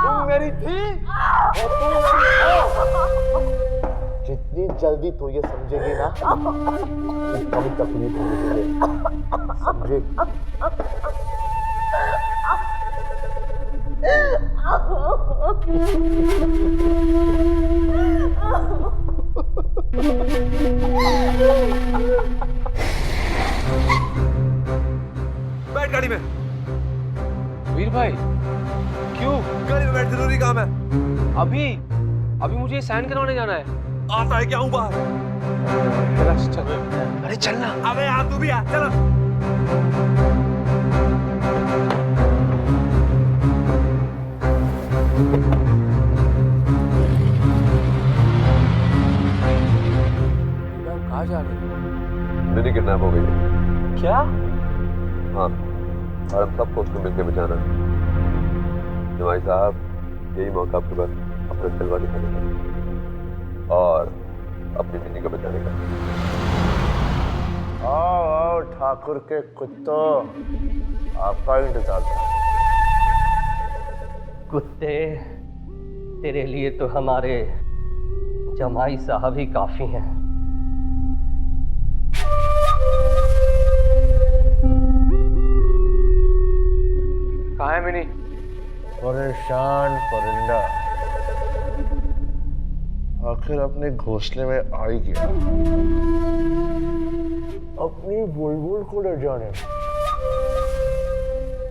तुम मेरी थी और तुम मेरी हो। जितनी जल्दी तू ये समझेगी ना, कभी तकलीफ होगी तुझे, समझे? बैठ गाड़ी में। वीर भाई क्यों? गाड़ी में बैठ, जरूरी काम है। अभी मुझे साइन करवाने जाना है। आता है क्या हूँ बाहर? अरे चलना। अबे यहाँ तू भी आ, चलो। कहाँ जा रहे हैं? मिनी किडनैप हो गई है। क्या? हाँ, और हम सबको उसको मिलकर बचाना है। जमाई साहब, यही मौका आपके पास अपना जलवा दिखाने का और अपनी मिनी को बचाने का। आओ आओ ठाकुर के कुत्तों, आपका इंतजार था। कुत्ते, तेरे लिए तो हमारे जमाई साहब ही काफी हैं। कहाँ है मिनी? परेशान परिंदा आखिर अपने घोंसले में आई गया, अपनी बुलबुल को ले जाने।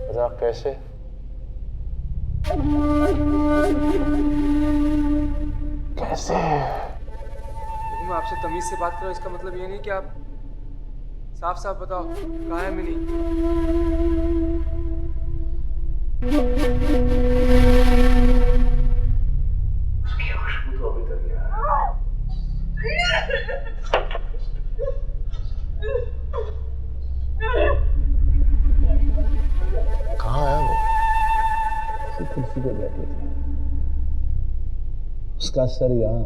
पता कैसे? कैसे? देखो मैं आपसे तमीज से बात कर रहा हूँ, इसका मतलब ये नहीं कि आप साफ साफ बताओ कहाँ है मिनी? कहाँ है वो? कुर्सी पे बैठी थी, उसका सर यहाँ,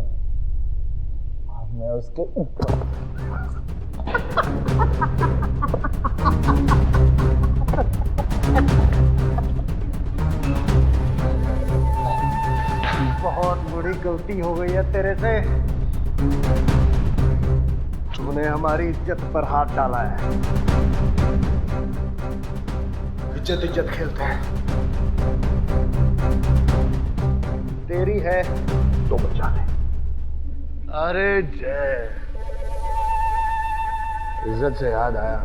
मैं उसके ऊपर। बहुत बड़ी गलती हो गई है तेरे से। तूने हमारी इज्जत पर हाथ डाला है। इज्जत खेलते हैं। तेरी है तो बचा ले। अरे जय, इज्जत से याद आया,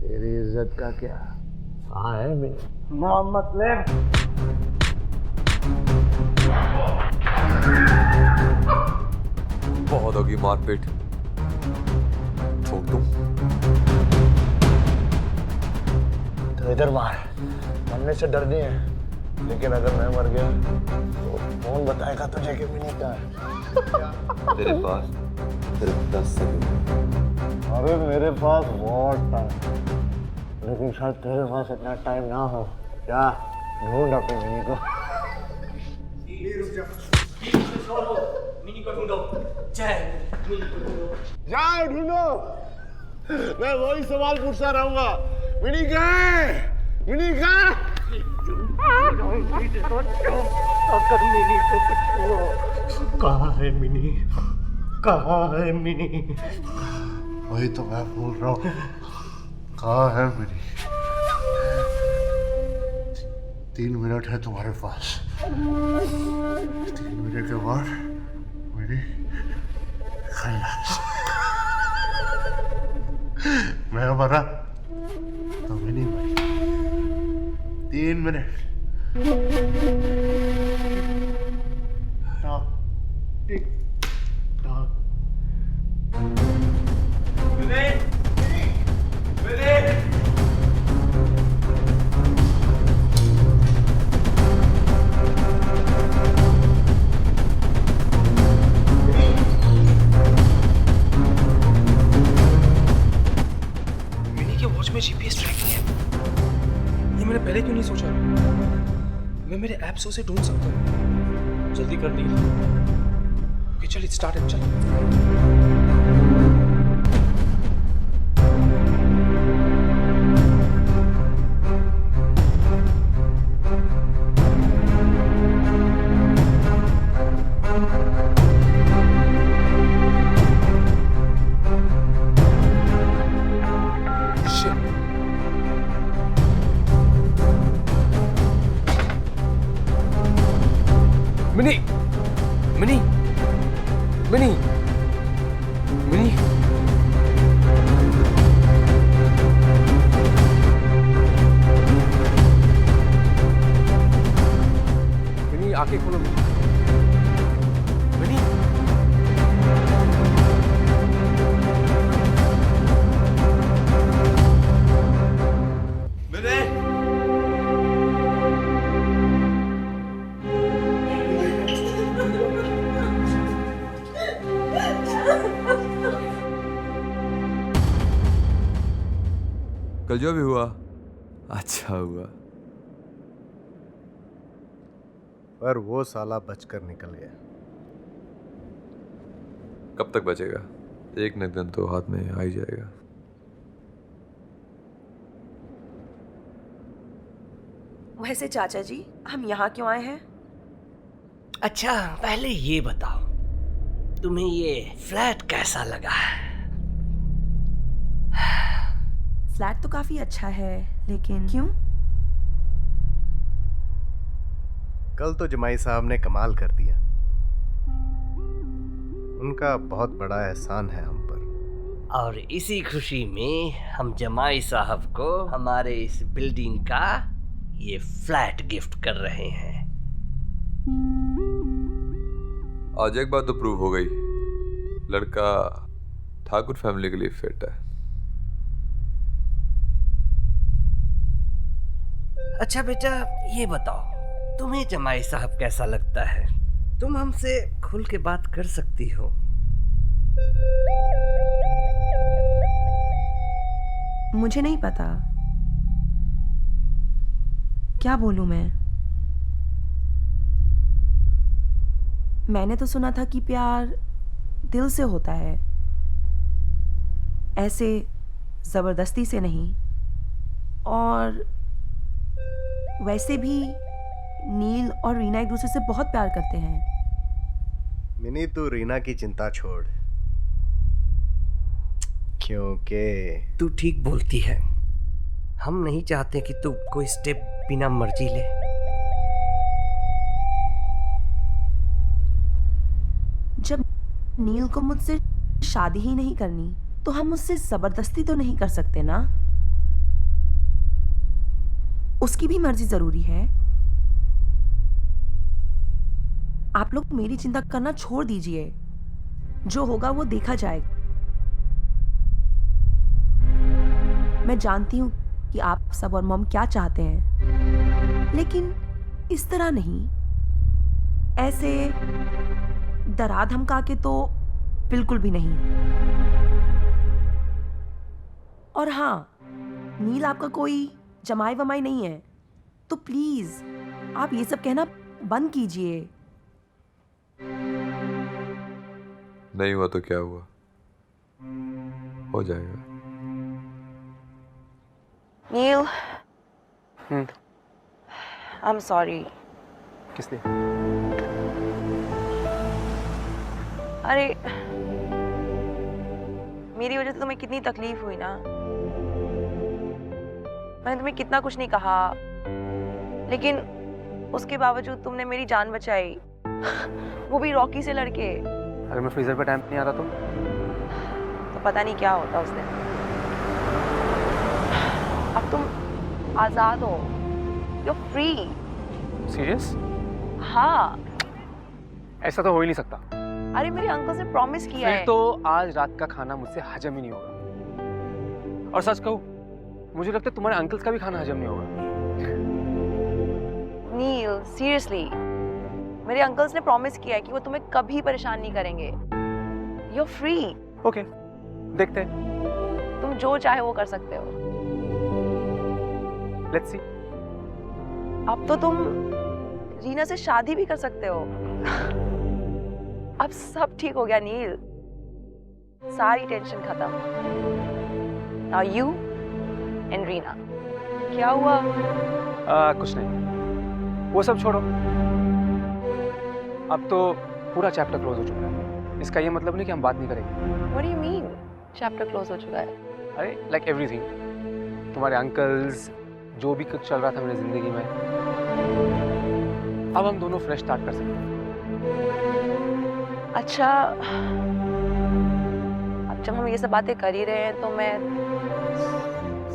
तेरी इज्जत का क्या? कहाँ है मेरी मोहम्मद ले। बहुत होगी मारपीट, छोड़ दूं? तो इधर मार, मरने से डर नहीं है, लेकिन अगर मैं मर गया तो कौन बताएगा तुझे कि मिनी कहाँ है? तेरे पास सिर्फ 10 सेकंड। अरे मेरे पास बहुत टाइम, लेकिन शायद तेरे पास इतना टाइम ना हो। क्या ढूंढ अपनी मिनी को। मिनी को ढूंढो। जाओ ढूंढो, मैं वही सवाल पूछता रहूंगा। मिनी कहाँ है? मिनी कहाँ? कहाँ है मिनी? कहाँ है मिनी? वही तो मैं बोल रहा हूँ, कहाँ है मिनी? 3 मिनट है तुम्हारे पास। 3 मिनट के बाद मिनी खल्लास। मैं मरा तो मिनी मरी। 3 मिनट। Tock tick tock. में जीपीएस ट्रैकिंग है। ये मैंने पहले क्यों नहीं सोचा? मैं मेरे ऐप से उसे ढूंढ सकता हूँ। जल्दी कर दी। ओके चल, स्टार्ट है, चल। Mini mini mini mini mini आंखें खोलो मिनी मिनी कल जो भी हुआ अच्छा हुआ, पर वो साला बचकर निकल गया। कब तक बचेगा? एक न दिन तो हाथ में आ ही जाएगा। वैसे चाचा जी, हम यहाँ क्यों आए हैं? अच्छा पहले ये बताओ, तुम्हें ये फ्लैट कैसा लगा? फ्लैट तो काफी अच्छा है, लेकिन क्यों? कल तो जमाई साहब ने कमाल कर दिया। उनका बहुत बड़ा एहसान है हम पर। और इसी खुशी में हम जमाई साहब को हमारे इस बिल्डिंग का ये फ्लैट गिफ्ट कर रहे हैं। आज एक बात तो प्रूव हो गई, लड़का ठाकुर फैमिली के लिए फिट है। अच्छा बेटा ये बताओ, तुम्हें जमाई साहब कैसा लगता है? तुम हमसे खुल के बात कर सकती हो। मुझे नहीं पता क्या बोलूं मैं। मैंने तो सुना था कि प्यार दिल से होता है, ऐसे जबरदस्ती से नहीं। और वैसे भी नील और रीना एक दूसरे से बहुत प्यार करते हैं। मिनी तू रीना की चिंता छोड़, क्योंकि तू ठीक बोलती है। हम नहीं चाहते कि तू कोई स्टेप बिना मर्जी ले। जब नील को मुझसे शादी ही नहीं करनी, तो हम उससे जबरदस्ती तो नहीं कर सकते ना। उसकी भी मर्जी जरूरी है। आप लोग मेरी चिंता करना छोड़ दीजिए, जो होगा वो देखा जाएगा। मैं जानती हूं कि आप सब और मॉम क्या चाहते हैं, लेकिन इस तरह नहीं, ऐसे डरा धमका के तो बिल्कुल भी नहीं। और हाँ, नील आपका कोई जमाई वमाई नहीं है, तो प्लीज आप ये सब कहना बंद कीजिए। नहीं हुआ तो क्या हुआ, हो जाएगा। नील, आई एम सॉरी। किस लिए? अरे मेरी वजह से तुम्हें कितनी तकलीफ हुई ना। मैंने तुम्हें कितना कुछ नहीं कहा, लेकिन उसके बावजूद तुमने मेरी जान बचाई, वो भी रॉकी से लड़के। अगर मैं फ्रीजर पे टाइम नहीं आता तो पता नहीं क्या होता उस दिन। अब तुम आजाद हो, यू फ्री। सीरियस? हाँ। ऐसा तो हो ही नहीं सकता। अरे मेरे अंकल से प्रॉमिस किया है। फिर तो आज रात का खाना मुझसे हजम ही नहीं होगा। और सच कहूं, मुझे लगता है तुम्हारे अंकल्स का भी खाना हजम नहीं होगा। नील, सीरियसली, मेरे अंकल्स ने प्रॉमिस किया है कि वो तुम्हें कभी परेशान नहीं करेंगे। You free. ओके, देखते हैं। तुम जो चाहे वो कर सकते हो। Let's see. अब तो तुम रीना से शादी भी कर सकते हो। अब सब ठीक हो गया नील, सारी टेंशन खत्म। Now you and Reena. क्या हुआ? कुछ नहीं, वो सब छोड़ो। अब तो पूरा चैप्टर क्लोज हो चुका है। इसका ये मतलब नहीं कि हम बात नहीं करेंगे। What do you mean? Chapter close हो चुका है? अरे लाइक एवरीथिंग, तुम्हारे अंकल्स, जो भी कुछ चल रहा था मेरी जिंदगी में, अब हम दोनों फ्रेश स्टार्ट कर सकते हैं। अच्छा, अब जब हम ये सब बातें कर ही रहे हैं तो मैं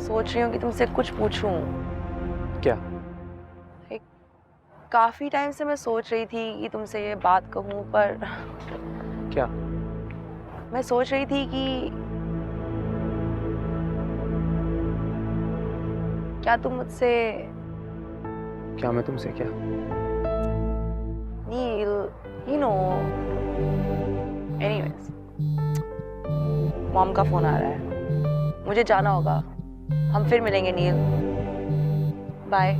सोच रही हूँ कि तुमसे कुछ पूछूं। क्या? काफी टाइम से मैं सोच रही थी कि तुमसे ये बात कहूँ, पर क्या? मैं सोच रही थी कि क्या तुम मुझसे, क्या मैं तुमसे क्या? नील, you know, anyways, मॉम का फोन आ रहा है, मुझे जाना होगा। हम फिर मिलेंगे नील, बाय।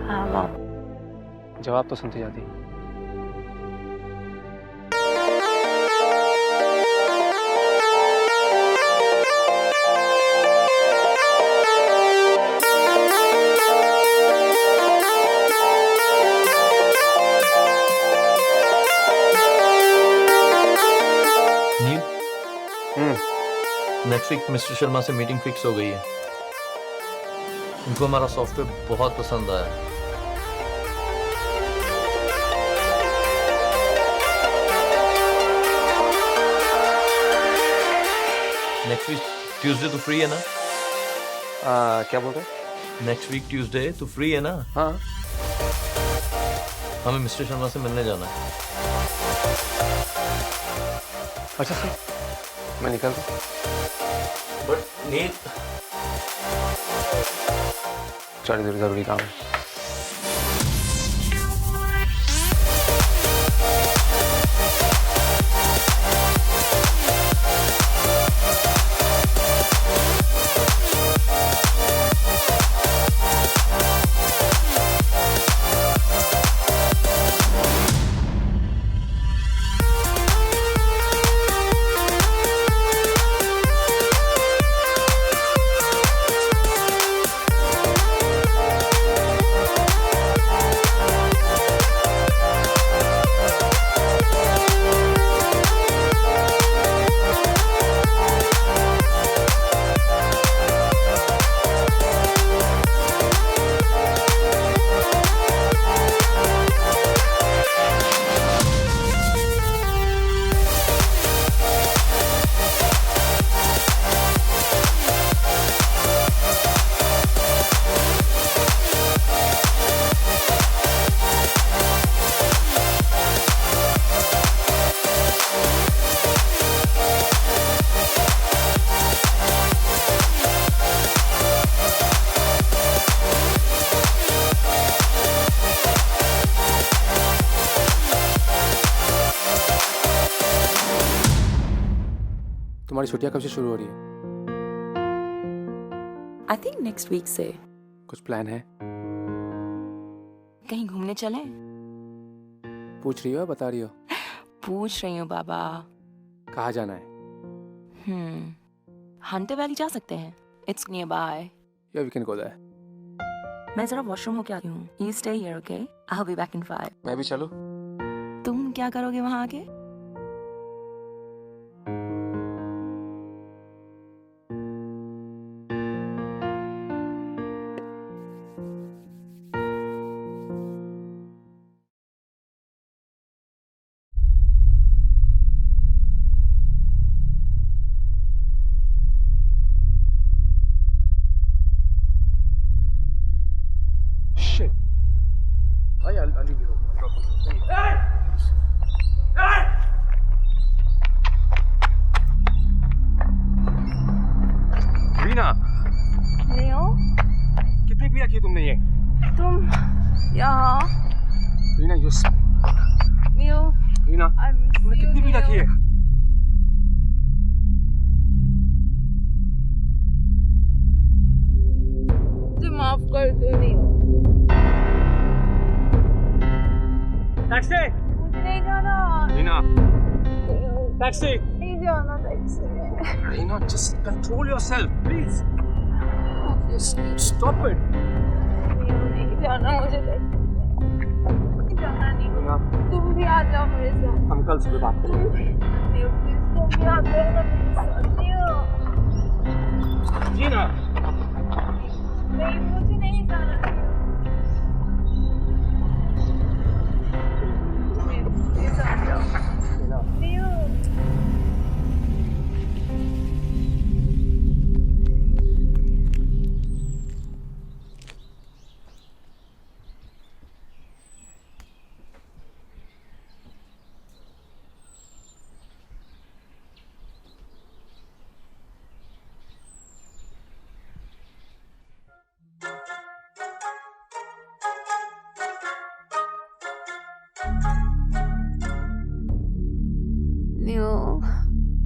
हाँ मॉम। जवाब तो सुनती जाती। नेक्स्ट वीक मिस्टर शर्मा से मीटिंग फिक्स हो गई है। उनको हमारा सॉफ्टवेयर बहुत पसंद आया। नेक्स्ट वीक ट्यूसडे तो फ्री है ना? क्या बोल रहे? नेक्स्ट वीक ट्यूसडे तो फ्री है ना? हाँ। हमें मिस्टर शर्मा से मिलने जाना है। अच्छा सर, मैं निकल रहा हूँ। बट नील, चलो जरूरी काम है। तुम्हारी छुट्टियां कब से शुरू हो रही है? आई थिंक नेक्स्ट वीक से। कुछ प्लान है? कहीं घूमने चलें? पूछ रही हो या बता रही हो? पूछ रही हूँ बाबा। कहाँ जाना है? हंटर वैली जा सकते हैं, इट्स नियर बाय। या वी कैन गो देयर। मैं जरा वॉशरूम होके आती हूँ, you stay here, okay? I will be back in 5। मैं भी चलूं? तुम क्या करोगे वहां आके? I'll leave you home. Reena, लियो, कितनी पिया की तुमने ये? तुम यहाँ? रीना, लियो, रीना, तुमने कितनी पिया की है? तुम नहीं हो। टैक्सी मुझे नहीं जाना। रीना टैक्सी नहीं जाना टैक्सी में। Reena just control yourself please just stop it नहीं जाना मुझे टैक्सी में। नहीं जाना नहीं। तुम भी आ जाओ मेरे साथ। हम कल सुबह बात करेंगे तुम भी आ जाओ ना मेरे साथ। रीना नहीं मुझे नहीं जाना। प्लीज आ जाओ।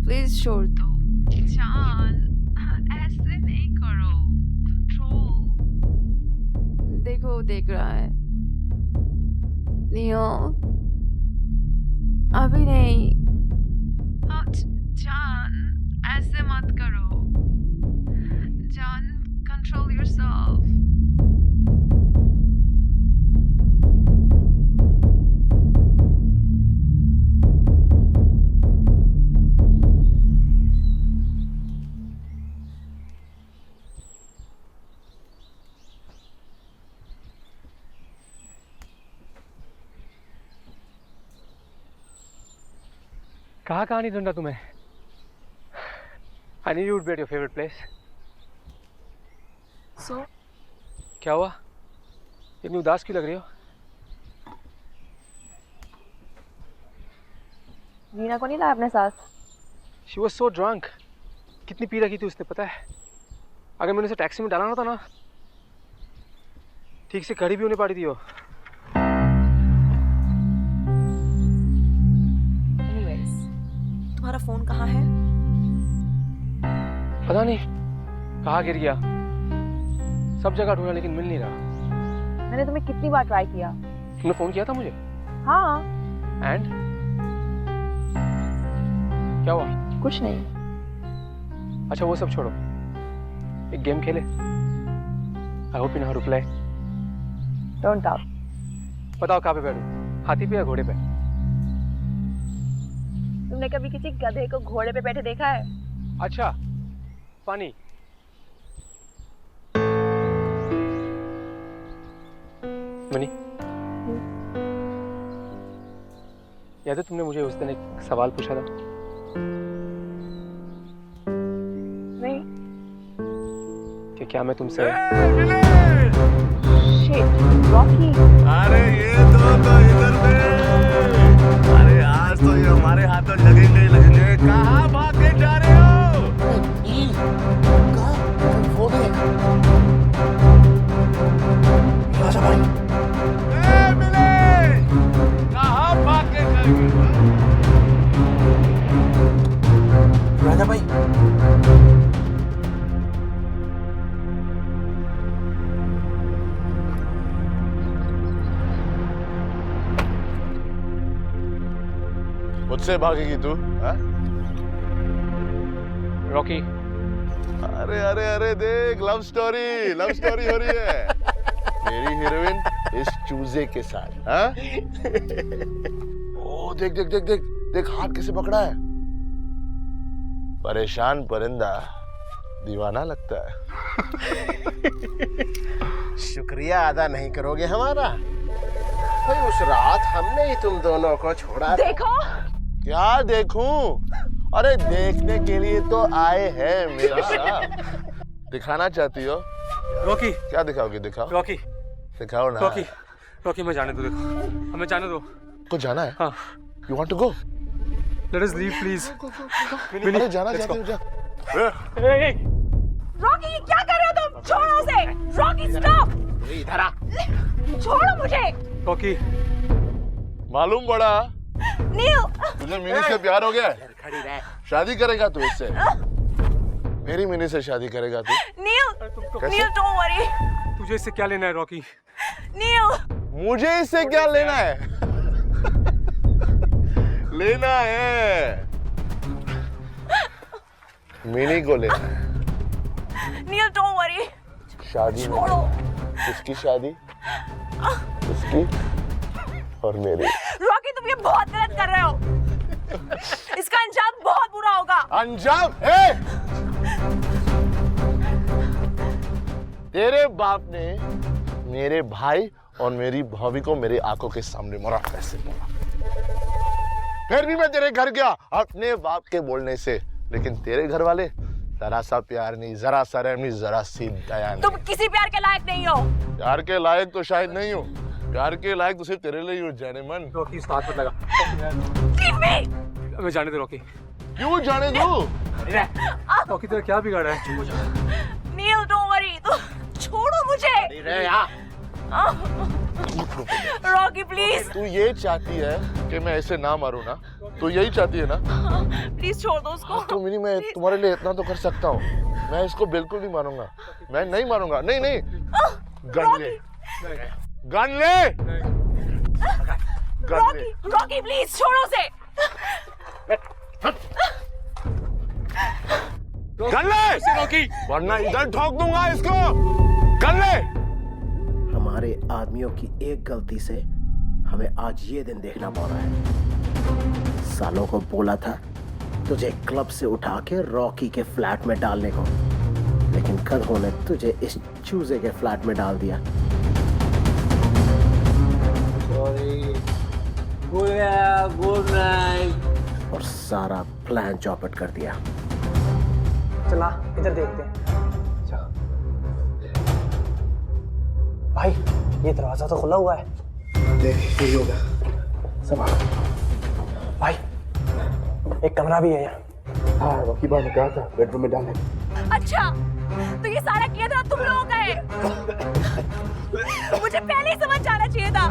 प्लीज छोड़ दो। जान ऐसे नहीं करो। कंट्रोल। देखो वो देख रहा है। नियो अभी नहीं। जान ऐसे मत करो। जान कंट्रोल योरसेल्फ। कहाँ नहीं ढूंढा तुम्हें? I knew you would be at your favorite place. So? क्या हुआ? इतनी उदास क्यों लग रही हो? रीना को नहीं लाया अपने साथ? She was so drunk. कितनी पी रखी थी उसने पता है? अगर मैंने उसे टैक्सी में डाला ना था ना, ठीक से खड़ी भी होने पाती थी वो। तुम्हारा फोन कहाँ है? पता नहीं कहाँ गिर गया। सब जगह ढूंढा लेकिन मिल नहीं रहा। मैंने तुम्हें कितनी बार ट्राई किया। तुमने फोन किया था मुझे? हाँ। एंड क्या हुआ? कुछ नहीं। अच्छा वो सब छोड़ो, एक गेम खेले। I hope you know how to play. Don't doubt. बताओ कहाँ पे बैठूं, हाथी पे या घोड़े पे? तुमने कभी किसी गधे को घोड़े पे बैठे देखा है? अच्छा फनी। मनी याद है तुमने मुझे उस दिन एक सवाल पूछा था? नहीं। कि क्या मैं तुमसे शिट रॉकी। अरे ये तो इधर थे। अरे आज तो ये हमारे हाथों लगेंगे लगेंगे। कहाँ भाग के जा रहे हो? राजा भाई मिले। कहाँ भाग के जाएंगे? राजा भाई मुझसे भागेगी तू? रॉकी। अरे अरे अरे देख लव स्टोरी हो रही है। मेरी हीरोइन इस चूजे के साथ। हाँ? ओ देख देख देख देख देख हाथ कैसे पकड़ा है। परेशान परिंदा दीवाना लगता है। शुक्रिया अदा नहीं करोगे हमारा? भाई उस रात हमने ही तुम दोनों को छोड़ा। देखो क्या देखूं? अरे देखने के लिए तो आए हैं मेरे साथ। दिखाना चाहती हो? रॉकी क्या दिखाओगे? दिखाओ। रॉकी दिखाओ ना। रॉकी मैं जाने दो। देखो हमें जाने दो। को जाना है? हाँ। You want to go? Let us leave please. अरे जाना चाहते हो जा। रॉकी क्या कर रहे हो तुम? छोड़ो उसे। Rocky stop. इधर आ। छोड़ो मुझे। रॉकी मालूम पड़ा नील तुझे मिनी से प्यार हो गया? शादी करेगा तू इससे? मेरी मिनी से शादी करेगा तू? नील डोंट वरी। तुझे इससे क्या लेना है रॉकी? नील, मुझे इससे क्या लेना है? लेना है, मिनी को लेना है। नील डोंट वरी। शादी में छोड़ो। किसकी शादी? उसकी और मेरी। रॉकी तुम ये बहुत गलत कर रहे हो। इसका अंजाम बहुत बुरा होगा। अंजाम है? तेरे बाप ने मेरे भाई और मेरी भाभी को मेरी आंखों के सामने मरा कैसे बोला? फिर भी मैं तेरे घर गया अपने बाप के बोलने से, लेकिन तेरे घर वाले जरा सा प्यार नहीं, जरा सा रहम नहीं, जरा सी दया नहीं। तुम किसी प्यार के लायक नहीं हो। प्यार के लायक तो शायद नहीं हो, प्यार के लायक तो सिर्फ तेरे लिए ही हो जाने मन। रॉकी इस हाथ मत लगा। Leave me! हमें जाने दे रॉकी। क्यों जाने दो? रॉकी तेरा क्या बिगाड़ा है? नील डोंट वरी। छोड़ो मुझे। Rocky please. तू ये चाहती है कि मैं ऐसे ना मारूं ना? तू यही चाहती है ना? प्लीज छोड़ दो उसको। तो मिनी मैं तुम्हारे लिए इतना तो कर सकता हूँ, मैं इसको बिल्कुल नहीं मारूंगा, मैं नहीं मारूंगा। नहीं नहीं, गन ले, गन ले, गन ले। रॉकी प्लीज छोड़ो उसे। गन ले रॉकी, वरना इधर ठोक दूंगा इसको। गन ले। हमारे आदमियों की एक गलती से हमें आज ये दिन देखना पड़ रहा है। सालों को बोला था तुझे क्लब से उठा के रॉकी के फ्लैट में डालने को, लेकिन गधों ने तुझे इस चूजे के फ्लैट में डाल दिया। Good night. और सारा प्लान चौपट कर दिया। चला इधर देखते हैं। भाई ये दरवाजा तो खुला हुआ है। देख यही होगा। संभाल भाई, एक कमरा भी है यहाँ। हाँ रॉकी भाई ने कहा था बेडरूम में डालने। अच्छा तो ये सारा किया था तुम लोगों का है। मुझे पहले ही समझ जाना चाहिए था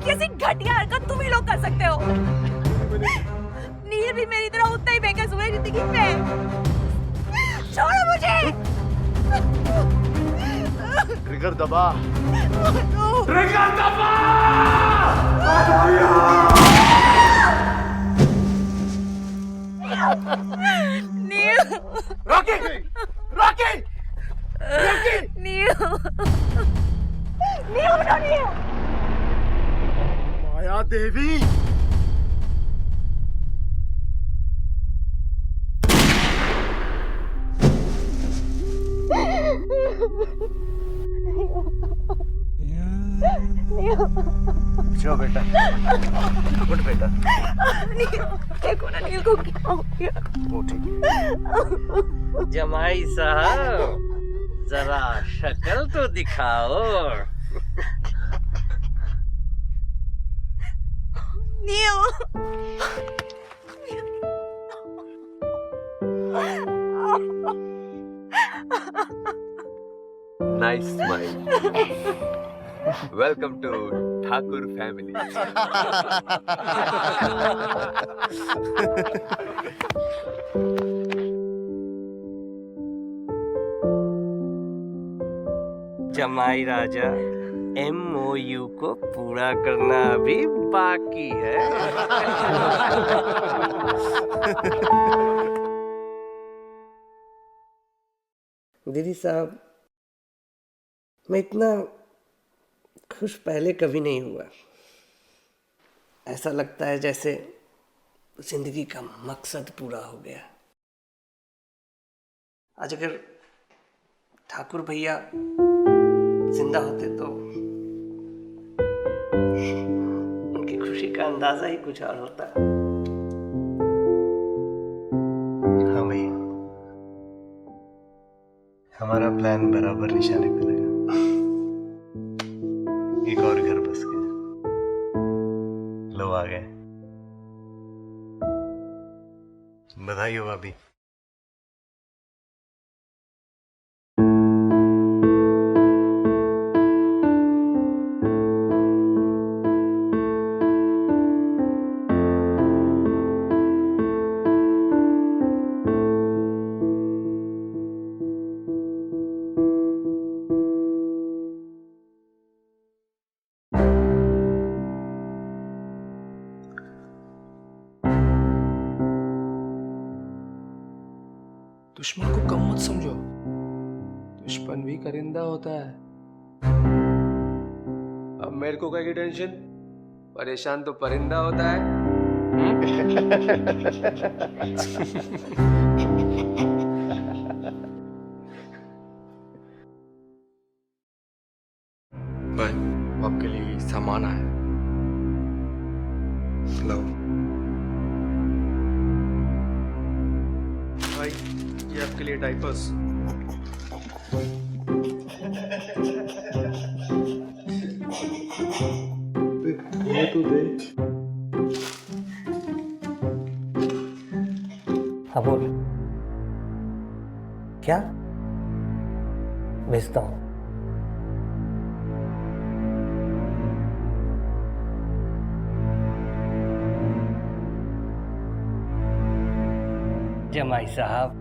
कि ऐसी घटिया हरकत तुम ही लोग कर सकते हो। नील भी मेरी तरह उतना ही बेकसूर है जिंदगी में। छोड़ो मुझे। ट्रिगर दबा। ट्रिगर दबा। Neel. Rocky, Rocky, Rocky. Neel. Neel उठो नील। माया देवी। चलो बेटा, गुड बेटा। देखो ना नील को क्या हो गया। वो ठीक। जमाई साहब जरा शक्ल तो दिखाओ। नील। Nice smile. Welcome to Thakur family. जमाई राजा, MOU को पूरा करना अभी बाकी है। दीदी साहब, मैं इतना खुश पहले कभी नहीं हुआ। ऐसा लगता है जैसे जिंदगी का मकसद पूरा हो गया। आज अगर ठाकुर भैया जिंदा होते तो उनकी खुशी का अंदाजा ही कुछ और होता। हाँ भैया, हमारा प्लान बराबर निशाने पे लगा। एक और घर बस गया। लो आ गए। बधाई हो भाभी। दुश्मन को कम मत समझो, दुश्मन भी करिंदा होता है। अब मेरे को क्या टेंशन, परेशान तो परिंदा होता है। भाई आपके लिए सामान आया। लो भाई, ये आपके लिए डाइपर्स। ये तो दे। हाँ बोल, क्या भेजता हूँ? जमाई साहब,